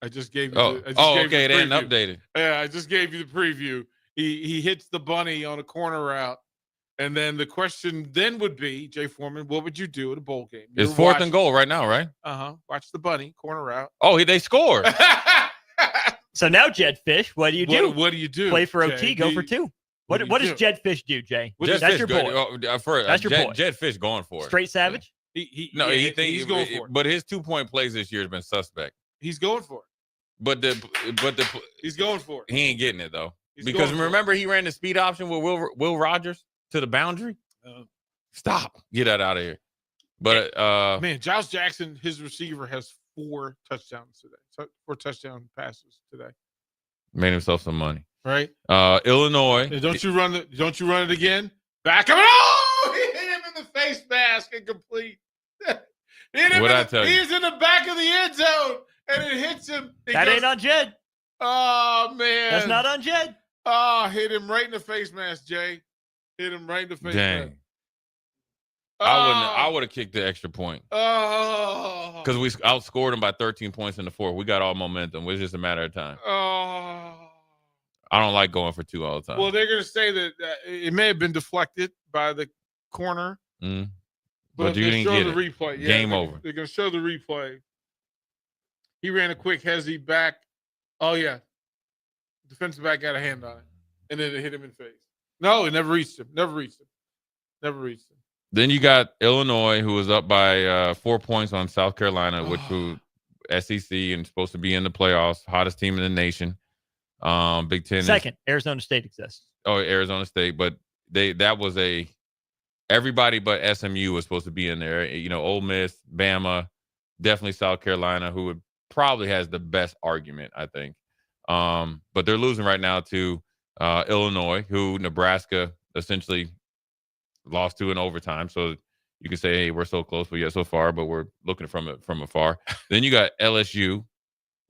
[SPEAKER 12] I just gave you.
[SPEAKER 11] Okay. They didn't update it.
[SPEAKER 12] Yeah, I just gave you the preview. He hits the bunny on a corner route. And then the question then would be, Jay Foreman, what would you do at a bowl game?
[SPEAKER 11] It's 4th and goal right now, right?
[SPEAKER 12] Watch the bunny, corner route.
[SPEAKER 11] Oh, they scored.
[SPEAKER 5] So now, Jed Fish, what do you do?
[SPEAKER 12] What do you do?
[SPEAKER 5] Play for OT,
[SPEAKER 12] Jay?
[SPEAKER 5] go for 2. What does Jed Fish do, Jay?
[SPEAKER 11] That's
[SPEAKER 5] your boy.
[SPEAKER 11] That's your boy. Jed Fish going for it.
[SPEAKER 5] Straight savage?
[SPEAKER 12] He's
[SPEAKER 11] going for it. But his 2-point plays this year has been suspect.
[SPEAKER 12] He's going for it.
[SPEAKER 11] But
[SPEAKER 12] he's going for it.
[SPEAKER 11] He ain't getting it though. Because remember he ran the speed option with Will Rogers to the boundary. Stop. Get that out of here. But
[SPEAKER 12] man, Giles Jackson, his receiver, has 4 touchdowns today. 4 touchdown passes today.
[SPEAKER 11] Made himself some money.
[SPEAKER 12] Right.
[SPEAKER 11] Illinois.
[SPEAKER 12] And don't you run it again? Back him. Oh, he hit him in the face mask, incomplete.
[SPEAKER 11] What'd I tell you?
[SPEAKER 12] He's in the back of the end zone, and it hits him.
[SPEAKER 5] That ain't on Jed.
[SPEAKER 12] Oh, man.
[SPEAKER 5] That's not on Jed.
[SPEAKER 12] Oh, hit him right in the face mask, Jay. Hit him right in the face mask.
[SPEAKER 11] Dang. I would have kicked the extra point.
[SPEAKER 12] Oh.
[SPEAKER 11] Because we outscored them by 13 points in the fourth. We got all momentum. It was just a matter of time.
[SPEAKER 12] Oh.
[SPEAKER 11] I don't like going for 2 all the time.
[SPEAKER 12] Well, they're going to say that it may have been deflected by the corner.
[SPEAKER 11] But you didn't get
[SPEAKER 12] the
[SPEAKER 11] it.
[SPEAKER 12] Replay. Yeah,
[SPEAKER 11] Game over.
[SPEAKER 12] They're going to show the replay. He ran a quick hezzy back. Oh, yeah. Defensive back got a hand on it. And then it hit him in the face. No, it never reached him. Never reached him.
[SPEAKER 11] Then you got Illinois, who was up by 4 points on South Carolina, which was SEC and supposed to be in the playoffs. Hottest team in the nation. Big Ten.
[SPEAKER 5] Second, Arizona State exists.
[SPEAKER 11] Oh, Arizona State. But that was everybody but SMU was supposed to be in there. You know, Ole Miss, Bama, definitely South Carolina, who probably has the best argument, I think. But they're losing right now to Illinois, who Nebraska essentially lost to in overtime. So you can say, hey, we're so close, but yet so far, but we're looking from it from afar. Then you got LSU,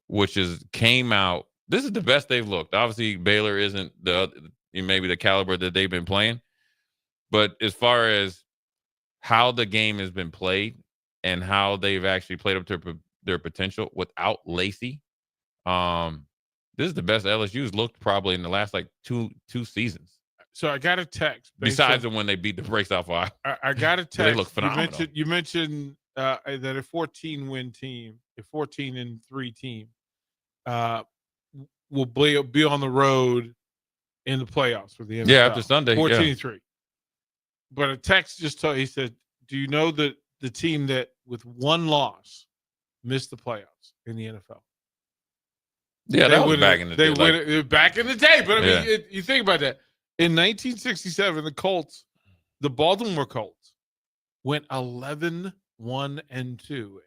[SPEAKER 11] which came out. This is the best they've looked. Obviously, Baylor isn't maybe the caliber that they've been playing. But as far as how the game has been played and how they've actually played up to their potential without Lacey, this is the best LSU's looked probably in the last like two seasons.
[SPEAKER 12] So I got a text.
[SPEAKER 11] Besides when they beat the brakes off of
[SPEAKER 12] I got a text.
[SPEAKER 11] They look phenomenal.
[SPEAKER 12] You mentioned that a 14-win team, a 14-3 team, will be on the road in the playoffs for the NFL.
[SPEAKER 11] Yeah, after Sunday.
[SPEAKER 12] 14-3. But a text just told, he said, do you know that the team that with one loss missed the playoffs in the NFL?
[SPEAKER 11] Yeah, that was back in the day.
[SPEAKER 12] Back in the day. But I mean, you think about that. In 1967, the Baltimore Colts went 11-1-2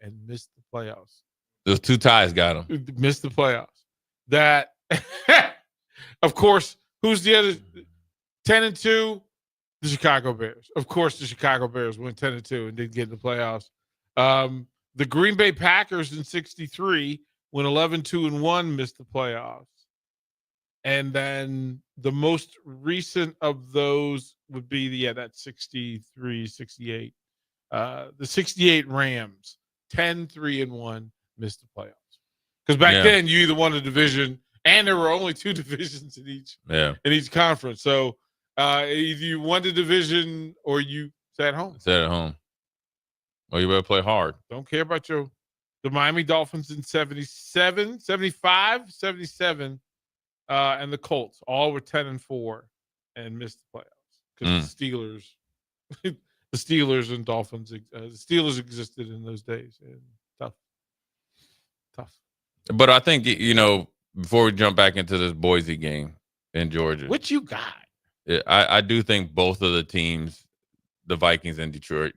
[SPEAKER 12] and missed the playoffs.
[SPEAKER 11] Those two ties got them.
[SPEAKER 12] Missed the playoffs. That, of course, who's the other 10-2? The Chicago Bears. Of course, the Chicago Bears went 10-2 and didn't get in the playoffs. The Green Bay Packers in 63 went 11-2-1, missed the playoffs. And then the most recent of those would be that 63, 68. The 68 Rams, 10-3-1, missed the playoffs. Because back then you either won a division, and there were only two divisions in each conference. So either you won the division or you sat home.
[SPEAKER 11] Well, you better play hard.
[SPEAKER 12] Don't care about the Miami Dolphins in 77, 75, 77. And the Colts all were 10-4 and missed the playoffs because the Steelers and Dolphins, the Steelers existed in those days. And tough.
[SPEAKER 11] But I think, before we jump back into this Boise game in Georgia,
[SPEAKER 12] what you got?
[SPEAKER 11] I do think both of the teams, the Vikings and Detroit,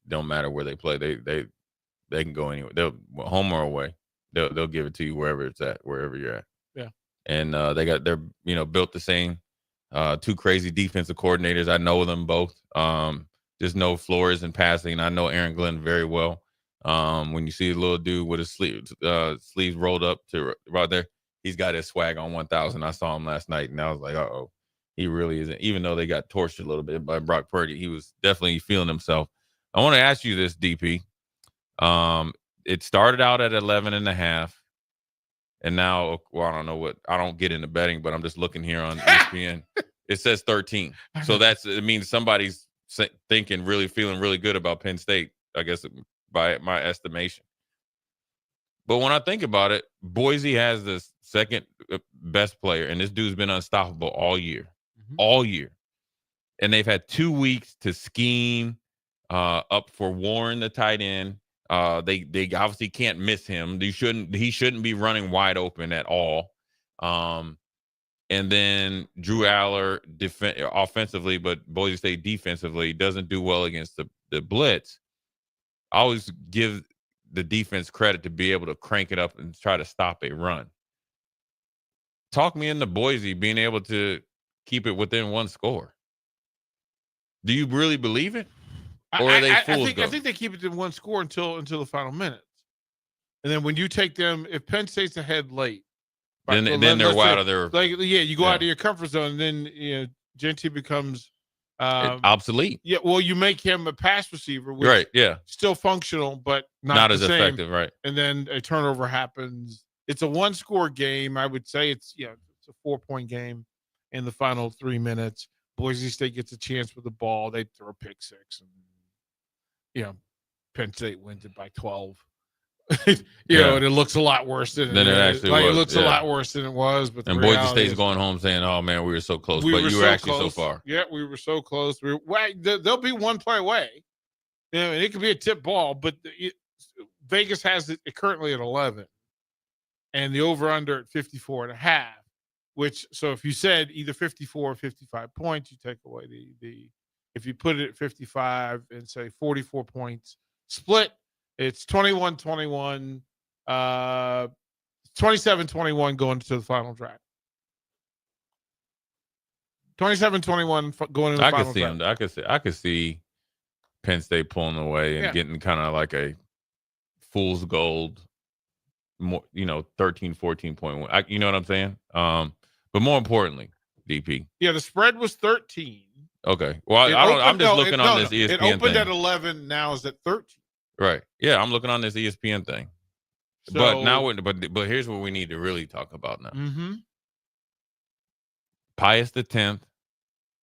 [SPEAKER 11] don't matter where they play. They can go anywhere. They'll home or away. They'll give it to you wherever it's at, wherever you're at.
[SPEAKER 12] Yeah.
[SPEAKER 11] And they're built the same. Two crazy defensive coordinators. I know them both. Just know Flores and passing. I know Aaron Glenn very well. When you see a little dude with his sleeves rolled up to right there, he's got his swag on 1,000. I saw him last night, and I was like, uh-oh, he really isn't. Even though they got torched a little bit by Brock Purdy, he was definitely feeling himself. I want to ask you this, DP. It started out at 11.5. And now, I don't know I don't get into betting, but I'm just looking here on ESPN. It says 13. So it means somebody's feeling really good about Penn State, I guess, by my estimation. But when I think about it, Boise has the second best player, and this dude's been unstoppable all year. And they've had 2 weeks to scheme up for Warren, the tight end. They obviously can't miss him. He shouldn't be running wide open at all. And then Drew Aller offensively, but Boise State defensively doesn't do well against the blitz. I always give the defense credit to be able to crank it up and try to stop a run. Talk me into Boise being able to keep it within one score. Do you really believe it? Or are they
[SPEAKER 12] I
[SPEAKER 11] fools
[SPEAKER 12] think,
[SPEAKER 11] go?
[SPEAKER 12] I think they keep it to one score until the final minutes. And then when you take them, if Penn State's ahead late,
[SPEAKER 11] Then they're out of their
[SPEAKER 12] you go out of your comfort zone, and then Genty becomes
[SPEAKER 11] obsolete.
[SPEAKER 12] Yeah, well, you make him a pass receiver, which
[SPEAKER 11] Right? Yeah,
[SPEAKER 12] still functional, but
[SPEAKER 11] not
[SPEAKER 12] the
[SPEAKER 11] as
[SPEAKER 12] same.
[SPEAKER 11] effective. Right?
[SPEAKER 12] And then a turnover happens. It's a one-score game. I would say it's a 4-point game in the final 3 minutes. Boise State gets a chance with the ball. They throw a pick six, and Penn State wins it by 12. And it looks a lot worse than it
[SPEAKER 11] actually
[SPEAKER 12] was.
[SPEAKER 11] It
[SPEAKER 12] looks a lot worse than it was. But
[SPEAKER 11] and Boise State's going home saying, "Oh man, we were so close, but you were actually so far."
[SPEAKER 12] Yeah, we were so close. They'll be one play away. And it could be a tip ball, but Vegas has it currently at 11, and the over/under at 54.5. So if you said either 54 or 55 points, you take away the. If you put it at 55 and say 44 points split. It's 21-21, 27-21 going to the final drive. 27-21 going to the final drive.
[SPEAKER 11] I could see Penn State pulling away and getting kind of like a fool's gold, 13, 14 point win. You know what I'm saying? But more importantly, DP.
[SPEAKER 12] Yeah, the spread was 13.
[SPEAKER 11] Okay. Well, I'm just looking on this ESPN thing.
[SPEAKER 12] It opened at 11. Now is at 13.
[SPEAKER 11] Right. Yeah, I'm looking on this ESPN thing. But here's what we need to really talk about now.
[SPEAKER 12] Mm-hmm.
[SPEAKER 11] Pius X,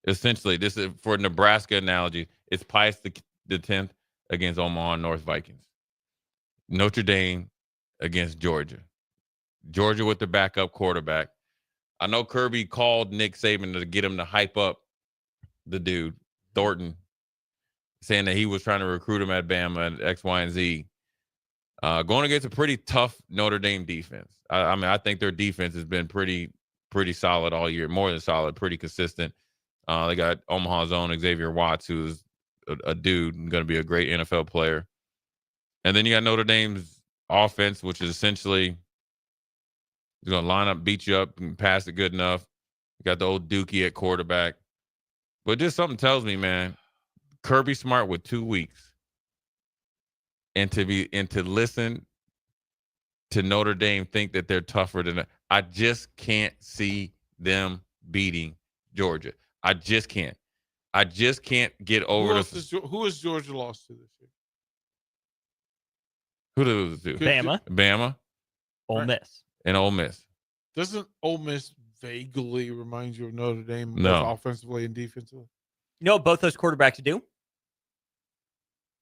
[SPEAKER 11] essentially, this is for Nebraska analogy. It's Pius X against Omaha North Vikings. Notre Dame against Georgia. Georgia with the backup quarterback. I know Kirby called Nick Saban to get him to hype up the dude, Thornton, saying that he was trying to recruit him at Bama and X, Y, and Z. Going against a pretty tough Notre Dame defense. I think their defense has been pretty solid all year, more than solid, pretty consistent. They got Omaha's own Xavier Watts, who's a dude, going to be a great NFL player. And then you got Notre Dame's offense, which is essentially going to line up, beat you up, and pass it good enough. You got the old Dookie at quarterback. But just something tells me, man, Kirby Smart with 2 weeks and to listen to Notre Dame think that they're tougher than I just can't see them beating Georgia. I just can't. I just can't get over
[SPEAKER 12] who has Georgia lost to this year?
[SPEAKER 11] Who did it lose to?
[SPEAKER 5] Bama.
[SPEAKER 11] Ole Miss. And Ole Miss.
[SPEAKER 12] Doesn't Ole Miss vaguely remind you of Notre Dame,
[SPEAKER 11] no,
[SPEAKER 12] both offensively and defensively?
[SPEAKER 5] You know what both those quarterbacks do?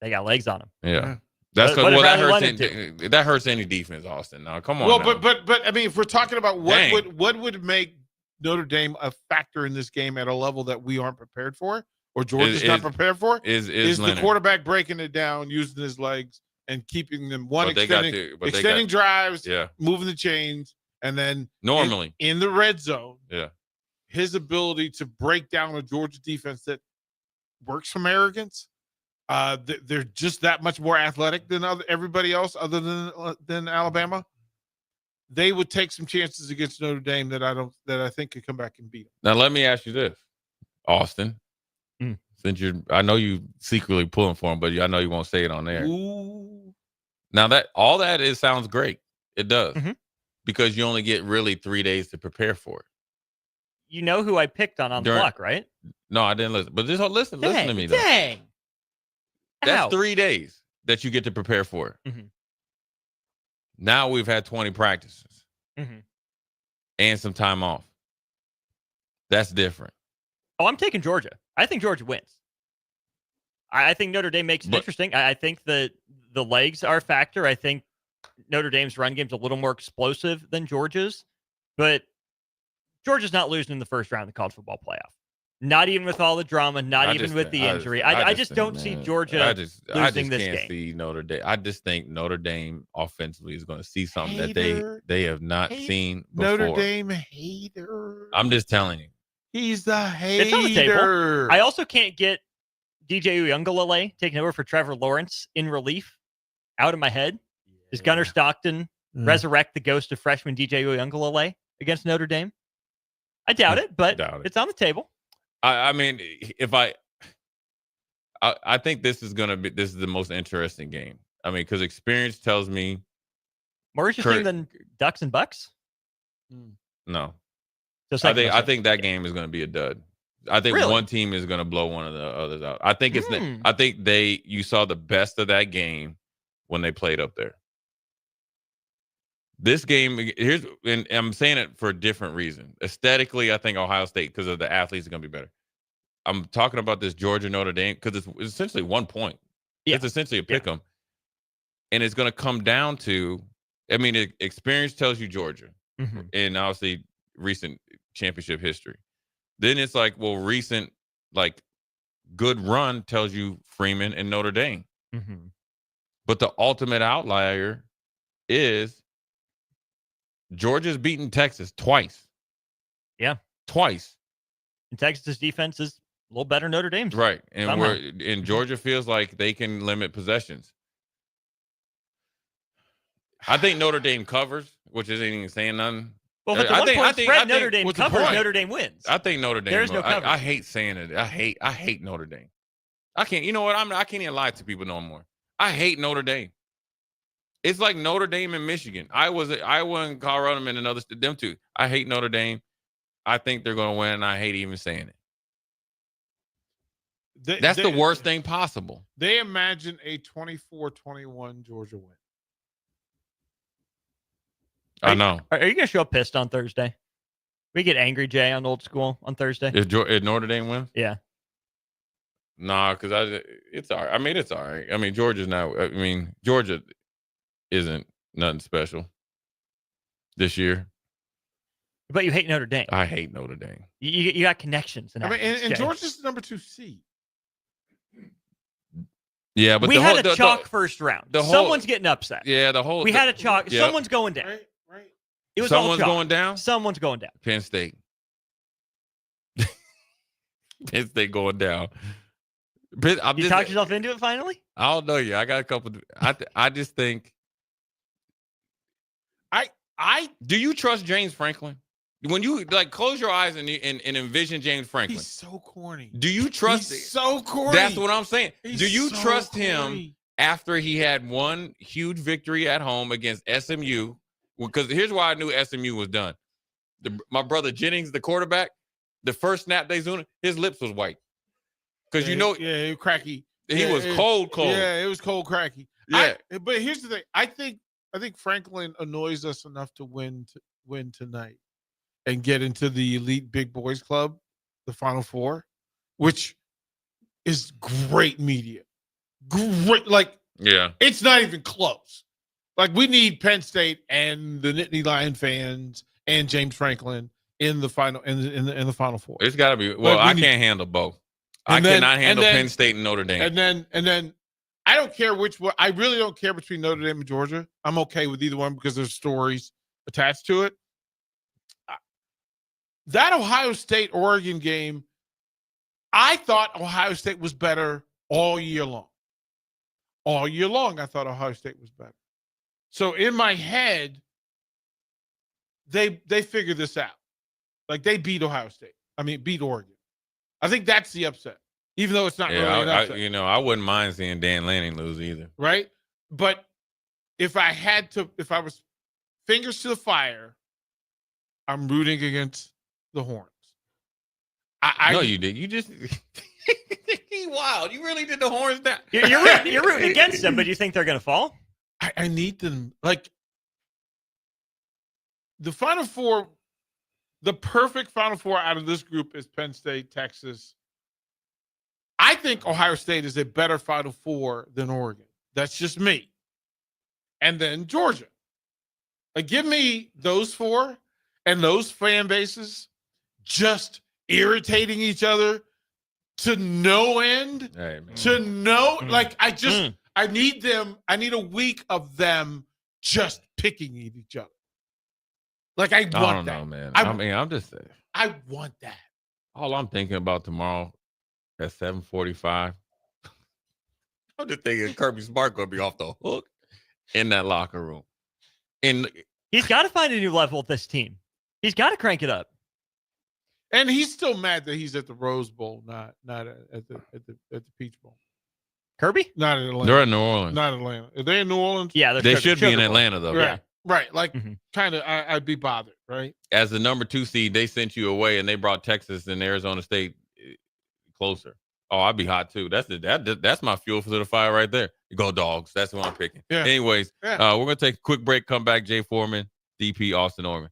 [SPEAKER 5] They got legs on them.
[SPEAKER 11] Yeah. That's because that hurts any defense, Austin. Now, come on.
[SPEAKER 12] Well, but I mean, if we're talking about what would make Notre Dame a factor in this game at a level that we aren't prepared for, or Georgia's not prepared for, is the quarterback breaking it down, using his legs, and keeping them extending drives, moving the chains, and then
[SPEAKER 11] normally
[SPEAKER 12] in the red zone, his ability to break down a Georgia defense that works from arrogance. They're just that much more athletic than everybody else, other than Alabama. They would take some chances against Notre Dame that I think could come back and beat them.
[SPEAKER 11] Now let me ask you this, Austin. Since I know you secretly pulling for him, but I know you won't say it on air.
[SPEAKER 12] Ooh.
[SPEAKER 11] Now sounds great. It does, because you only get really 3 days to prepare for it.
[SPEAKER 5] You know who I picked on the block, right?
[SPEAKER 11] No, I didn't listen. But just listen to me though.
[SPEAKER 5] Dang.
[SPEAKER 11] That's 3 days that you get to prepare for it. Now we've had 20 practices and some time off. That's different.
[SPEAKER 5] Oh, I'm taking Georgia. I think Georgia wins. I think Notre Dame makes it interesting. I think the legs are a factor. I think Notre Dame's run game's a little more explosive than Georgia's, but Georgia's not losing in the first round of the college football playoff. Not even with all the drama, not even with the injury. I just don't see Georgia losing this game.
[SPEAKER 11] See Notre Dame. I just think Notre Dame offensively is going to see something that they have not seen before.
[SPEAKER 12] Notre Dame hater.
[SPEAKER 11] I'm just telling you.
[SPEAKER 12] He's the hater.
[SPEAKER 5] It's on the table. I also can't get DJ Uyunglele taking over for Trevor Lawrence in relief out of my head. Does Gunnar Stockton resurrect the ghost of freshman DJ Uyunglele against Notre Dame? I doubt it, but it's on the table.
[SPEAKER 11] I mean, I think this is the most interesting game. I mean, because experience tells me
[SPEAKER 5] More interesting than Ducks and Bucks?
[SPEAKER 11] No.
[SPEAKER 5] I
[SPEAKER 11] think that game is going to be a dud. I think one team is going to blow one of the others out. I think you saw the best of that game when they played up there. This game, and I'm saying it for a different reason. Aesthetically, I think Ohio State, because of the athletes, is going to be better. I'm talking about this Georgia Notre Dame because it's essentially 1 point. Yeah. It's essentially a pick 'em. And it's going to come down to, I mean, experience tells you Georgia. Mm-hmm. And obviously recent championship history. Then it's like, well, recent, like, good run tells you Freeman and Notre Dame. Mm-hmm. But the ultimate outlier is Georgia's beaten Texas twice.
[SPEAKER 5] Yeah.
[SPEAKER 11] Twice.
[SPEAKER 5] And Texas' defense is a little better than Notre Dame's.
[SPEAKER 11] Right. And Georgia feels like they can limit possessions. I think Notre Dame covers, which isn't even saying nothing.
[SPEAKER 5] Well, but I think Notre Dame covers, Notre Dame wins.
[SPEAKER 11] I think Notre Dame.
[SPEAKER 5] There's no coverage.
[SPEAKER 11] I hate saying it. I hate Notre Dame. I can't. You know what? I can't even lie to people no more. I hate Notre Dame. It's like Notre Dame and Michigan. Iowa and Colorado and another. Them two. I hate Notre Dame. I think they're going to win, and I hate even saying it. That's the worst thing possible.
[SPEAKER 12] They imagine a 24-21 Georgia win.
[SPEAKER 11] I know.
[SPEAKER 5] Are you going to show up pissed on Thursday? We get angry, Jay, on Old School on Thursday.
[SPEAKER 11] If Notre Dame wins?
[SPEAKER 5] Yeah.
[SPEAKER 11] Nah, because it's all right. I mean, it's all right. I mean, Georgia isn't nothing special this year.
[SPEAKER 5] But you hate Notre Dame.
[SPEAKER 11] I hate Notre Dame.
[SPEAKER 5] You got connections.
[SPEAKER 12] And Georgia's the number 2 seed.
[SPEAKER 11] Yeah, but
[SPEAKER 5] we had a chalk first round. Someone's getting upset.
[SPEAKER 11] Yeah,
[SPEAKER 5] we had a chalk. Yep. Someone's going down.
[SPEAKER 12] Right.
[SPEAKER 5] It was
[SPEAKER 11] Someone's going down?
[SPEAKER 5] Someone's going down.
[SPEAKER 11] Penn State. Penn State going down.
[SPEAKER 5] You talked yourself into it finally?
[SPEAKER 11] I don't know. Yeah, I got a couple. I just think. Do you trust James Franklin? When you close your eyes and envision James Franklin,
[SPEAKER 12] he's so corny.
[SPEAKER 11] Do you trust?
[SPEAKER 12] He's so corny.
[SPEAKER 11] That's what I'm saying. Do you trust
[SPEAKER 12] corny.
[SPEAKER 11] him after he had one huge victory at home against SMU? Because here's why I knew SMU was done. My brother Jennings, the quarterback, the first snap they zoomed, his lips was white. Because
[SPEAKER 12] he was cracky.
[SPEAKER 11] He was cold.
[SPEAKER 12] Yeah, it was cold, cracky.
[SPEAKER 11] Yeah,
[SPEAKER 12] but here's the thing. I think Franklin annoys us enough to win tonight and get into the elite big boys club, the Final Four, which is great media. Great, it's not even close. We need Penn State and the Nittany Lion fans and James Franklin in the final in the Final Four.
[SPEAKER 11] It's got to be. Well, I can't handle both. I cannot handle Penn State and Notre Dame.
[SPEAKER 12] And then I don't care which one. I really don't care between Notre Dame and Georgia. I'm okay with either one because there's stories attached to it. That Ohio State-Oregon game, I thought Ohio State was better all year long. All year long, I thought Ohio State was better. So in my head, they figured this out. They beat Ohio State. Beat Oregon. I think that's the upset, even though it's not really an upset.
[SPEAKER 11] I wouldn't mind seeing Dan Lanning lose either.
[SPEAKER 12] Right? But if I was fingers to the fire, I'm rooting against the Horns.
[SPEAKER 11] No, you did. You just wild. You really did the Horns down.
[SPEAKER 5] You're rooting against them, but you think they're going to fall?
[SPEAKER 12] I need them. The Final Four, the perfect Final Four out of this group is Penn State, Texas. I think Ohio State is a better Final Four than Oregon. That's just me. And then Georgia. Give me those four and those fan bases just irritating each other to no end.
[SPEAKER 11] Hey, man.
[SPEAKER 12] To no, I need them. I need a week of them just picking at each other. I want that.
[SPEAKER 11] I don't know, man. I'm just saying.
[SPEAKER 12] I want that.
[SPEAKER 11] All I'm thinking about tomorrow at 7:45. I'm just thinking Kirby Smart gonna be off the hook in that locker room. And
[SPEAKER 5] he's got to find a new level with this team. He's got to crank it up.
[SPEAKER 12] And he's still mad that he's at the Rose Bowl, not at the Peach Bowl.
[SPEAKER 5] Kirby?
[SPEAKER 12] Not in Atlanta.
[SPEAKER 11] They're in New Orleans.
[SPEAKER 12] Not Atlanta. Are they in New Orleans?
[SPEAKER 5] Yeah,
[SPEAKER 11] They should be in Atlanta, though.
[SPEAKER 12] Right. Right. Like,
[SPEAKER 5] Mhm.
[SPEAKER 12] kind of, I'd be bothered, right?
[SPEAKER 11] As the number 2 seed, they sent you away, and they brought Texas and Arizona State closer. Oh, I'd be hot too. That's my fuel for the fire right there. Go Dogs. That's what I'm picking.
[SPEAKER 12] Yeah.
[SPEAKER 11] Anyways,
[SPEAKER 12] Yeah.
[SPEAKER 11] we're gonna take a quick break. Come back. Jay Foreman, DP, Austin Orman.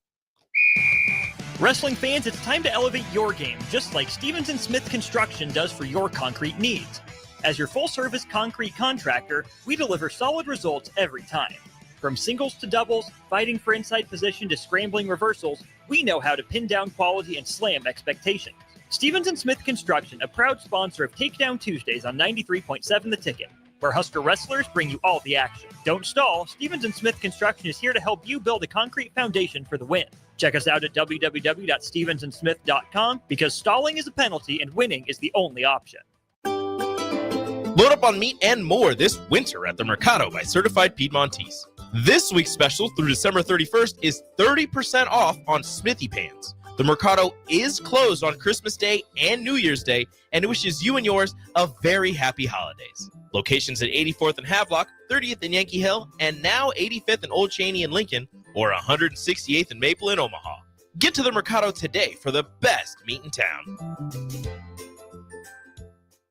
[SPEAKER 5] Wrestling fans, it's time to elevate your game, just like Stevens & Smith Construction does for your concrete needs. As your full-service concrete contractor, we deliver solid results every time. From singles to doubles, fighting for inside position to scrambling reversals, we know how to pin down quality and slam expectations. Stevens & Smith Construction, a proud sponsor of Takedown Tuesdays on 93.7 The Ticket, where Husker wrestlers bring you all the action. Don't stall. Stevens & Smith Construction is here to help you build a concrete foundation for the win. Check us out at www.stevensandsmith.com because stalling is a penalty and winning is the only option.
[SPEAKER 1] Load up on meat and more this winter at the Mercado by Certified Piedmontese. This week's special through December 31st is 30% off on Smithy pans. The Mercado is closed on Christmas Day and New Year's Day, and it wishes you and yours a very happy holidays. Locations at 84th and Havelock, 30th and Yankee Hill, and now 85th and Old Cheney and Lincoln, or 168th and Maple in Omaha. Get to the Mercado today for the best meat in town.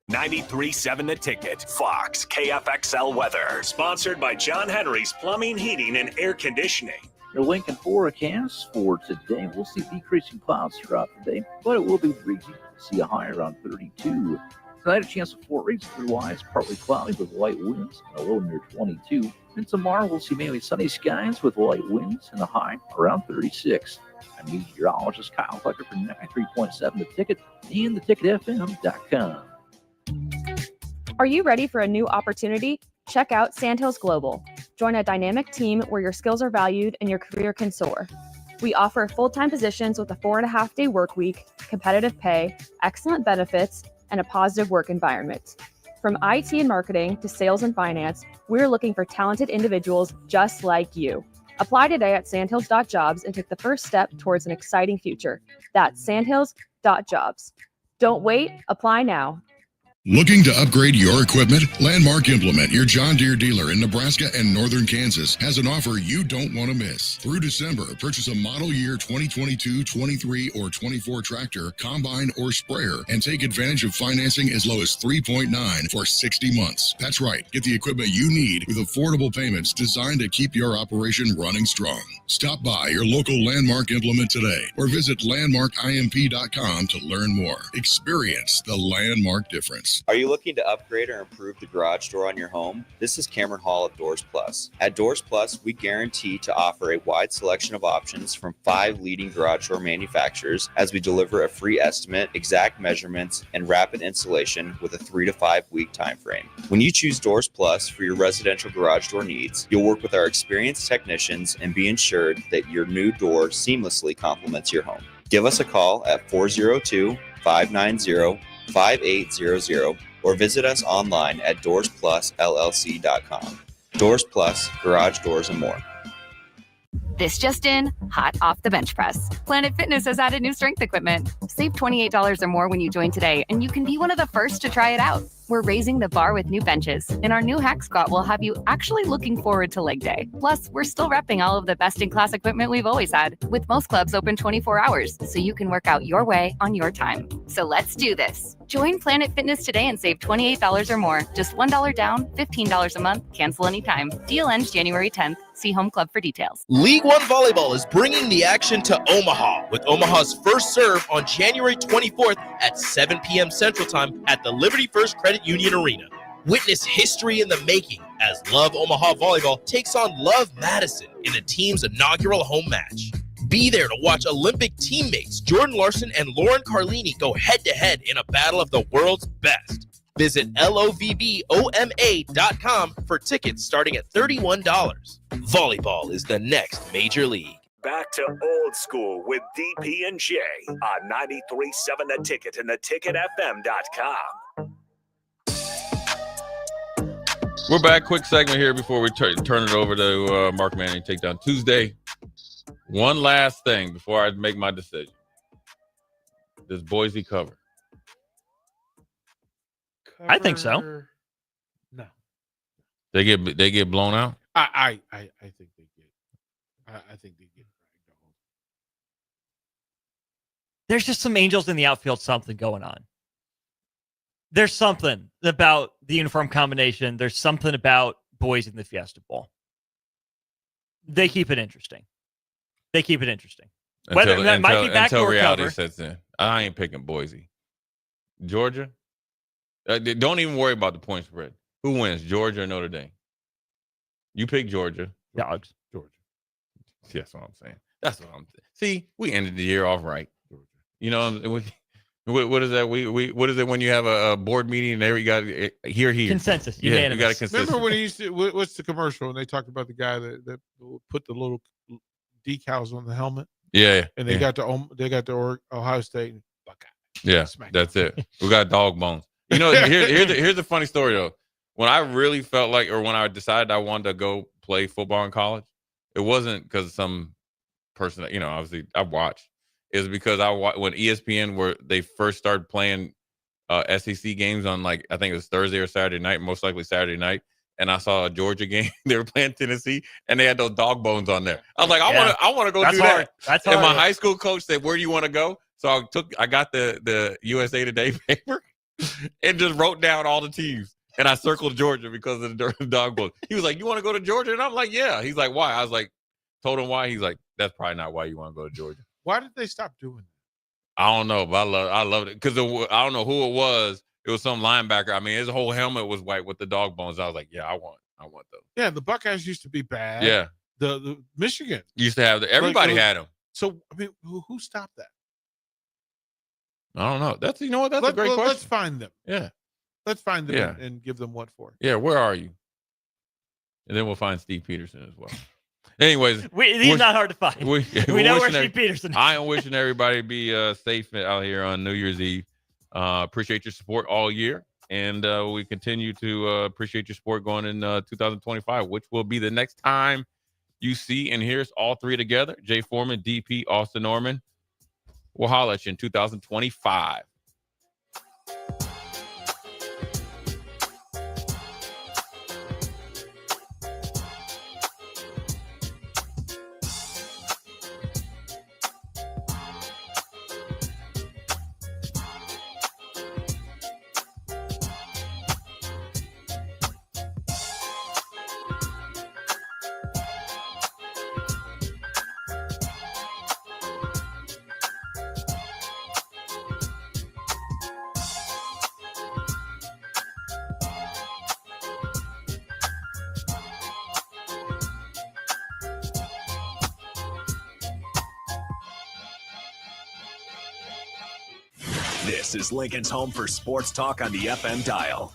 [SPEAKER 3] 93.7 The Ticket, Fox, KFXL weather. Sponsored by John Henry's Plumbing, Heating, and Air Conditioning.
[SPEAKER 4] Your Lincoln forecast for today, we'll see decreasing clouds throughout the day, but it will be breezy. See a high around 32. Tonight, a chance of 4 rays, otherwise partly cloudy with light winds and a low near 22. And tomorrow, we'll see mainly sunny skies with light winds and a high around 36. I'm meteorologist Kyle Fletcher for 93.7 The Ticket and theticketfm.com.
[SPEAKER 13] Are you ready for a new opportunity? Check out Sandhills Global. Join a dynamic team where your skills are valued and your career can soar. We offer full-time positions with a 4.5-day work week, competitive pay, excellent benefits, and a positive work environment. From IT and marketing to sales and finance, we're looking for talented individuals just like you. Apply today at sandhills.jobs and take the first step towards an exciting future. That's sandhills.jobs. Don't wait, apply now.
[SPEAKER 6] Looking to upgrade your equipment? Landmark Implement, your John Deere dealer in Nebraska and northern Kansas, has an offer you don't want to miss. Through December, purchase a model year 2022, 23, or 24 tractor, combine, or sprayer, and take advantage of financing as low as 3.9 for 60 months. That's right. Get the equipment you need with affordable payments designed to keep your operation running strong. Stop by your local Landmark Implement today or visit landmarkimp.com to learn more. Experience the Landmark difference.
[SPEAKER 8] Are you looking to upgrade or improve the garage door on your home? This is Cameron Hall of Doors Plus. At Doors Plus, we guarantee to offer a wide selection of options from 5 leading garage door manufacturers as we deliver a free estimate, exact measurements, and rapid installation with a 3 to 5 week time frame. When you choose Doors Plus for your residential garage door needs, you'll work with our experienced technicians and be ensured that your new door seamlessly complements your home. Give us a call at 402-590-5800 or visit us online at doorsplusllc.com. Doors Plus, garage doors and more.
[SPEAKER 14] This just in, hot off the bench press. Planet Fitness has added new strength equipment. Save $28 or more when you join today, and you can be one of the first to try it out. We're raising the bar with new benches, and our new hack squat will have you actually looking forward to leg day. Plus, we're still repping all of the best-in-class equipment we've always had, with most clubs open 24 hours, so you can work out your way on your time. So let's do this. Join Planet Fitness today and save $28 or more. Just $1 down, $15 a month, cancel anytime. Deal ends January 10th. See Home Club for details.
[SPEAKER 1] League One Volleyball is bringing the action to Omaha with Omaha's first serve on January 24th at 7 p.m. Central Time at the Liberty First Credit Union Arena. Witness history in the making as Love Omaha Volleyball takes on Love Madison in the team's inaugural home match. Be there to watch Olympic teammates Jordan Larson and Lauren Carlini go head-to-head in a battle of the world's best. Visit LOVBOMA.com for tickets starting at $31. Volleyball is the next major league.
[SPEAKER 3] Back to old school with DP and J on 93.7 The Ticket and theticketfm.com.
[SPEAKER 11] We're back. Quick segment here before we turn it over to Mark Manning Takedown Tuesday. One last thing before I make my decision. Does Boise cover?
[SPEAKER 5] I think so.
[SPEAKER 12] No.
[SPEAKER 11] They get blown out?
[SPEAKER 12] I think they get. I think they get dragged on.
[SPEAKER 5] There's just some Angels in the outfield, something going on. There's something about the uniform combination. There's something about boys in the Fiesta Bowl. They keep it interesting.
[SPEAKER 11] Until reality sets in. I ain't picking Boise. Georgia? Don't even worry about the point spread. Who wins, Georgia or Notre Dame? You pick Georgia.
[SPEAKER 5] Dogs.
[SPEAKER 12] Georgia.
[SPEAKER 11] That's what I'm saying. That's what I'm saying. See, we ended the year off right. You know, what is that? What is it when you have a board meeting and there you got here
[SPEAKER 5] consensus?
[SPEAKER 11] Yeah,
[SPEAKER 5] unanimous.
[SPEAKER 11] you got a consensus.
[SPEAKER 12] Remember when he used to? What's the commercial? And they talked about the guy that put the little decals on the helmet.
[SPEAKER 11] Yeah,
[SPEAKER 12] and they got to Ohio State. And Buckeye.
[SPEAKER 11] Yeah, that's it. We got dog bones. You know, here's the funny story though. When I really felt like, or when I decided I wanted to go play football in college, it wasn't because of some person that, obviously I watched. It was because when ESPN they first started playing SEC games on I think it was Thursday or Saturday night, most likely Saturday night. And I saw a Georgia game. They were playing Tennessee, and they had those dog bones on there. I was like, I want to go do that.
[SPEAKER 5] That's
[SPEAKER 11] and
[SPEAKER 5] hard.
[SPEAKER 11] my high school coach said, "Where do you want to go?" So I got the USA Today paper and just wrote down all the teams. And I circled Georgia because of the dog bones. He was like, "You want to go to Georgia?" And I'm like, "Yeah." He's like, "Why?" I was like, told him why. He's like, "That's probably not why you want to go to Georgia."
[SPEAKER 12] Why did they stop doing that?
[SPEAKER 11] I don't know, but I loved it because I don't know who it was. It was some linebacker. I mean, his whole helmet was white with the dog bones. I was like, "Yeah, I want those."
[SPEAKER 12] Yeah, the Buckeyes used to be bad.
[SPEAKER 11] Yeah,
[SPEAKER 12] the Michigan
[SPEAKER 11] used to have everybody had them.
[SPEAKER 12] So I mean, who stopped that?
[SPEAKER 11] I don't know. That's a great question.
[SPEAKER 12] Let's find them.
[SPEAKER 11] Yeah,
[SPEAKER 12] let's find them and give them what for.
[SPEAKER 11] Yeah, where are you? And then we'll find Steve Peterson as well. Anyways,
[SPEAKER 5] he's not hard to find. We know where Steve Peterson is.
[SPEAKER 11] I am wishing everybody to be safe out here on New Year's Eve. Appreciate your support all year. And we continue to appreciate your support going in 2025, which will be the next time you see and hear us all three together. Jay Foreman, DP, Austin Norman. We'll holler at you in 2025.
[SPEAKER 3] This is Lincoln's home for sports talk on the FM dial.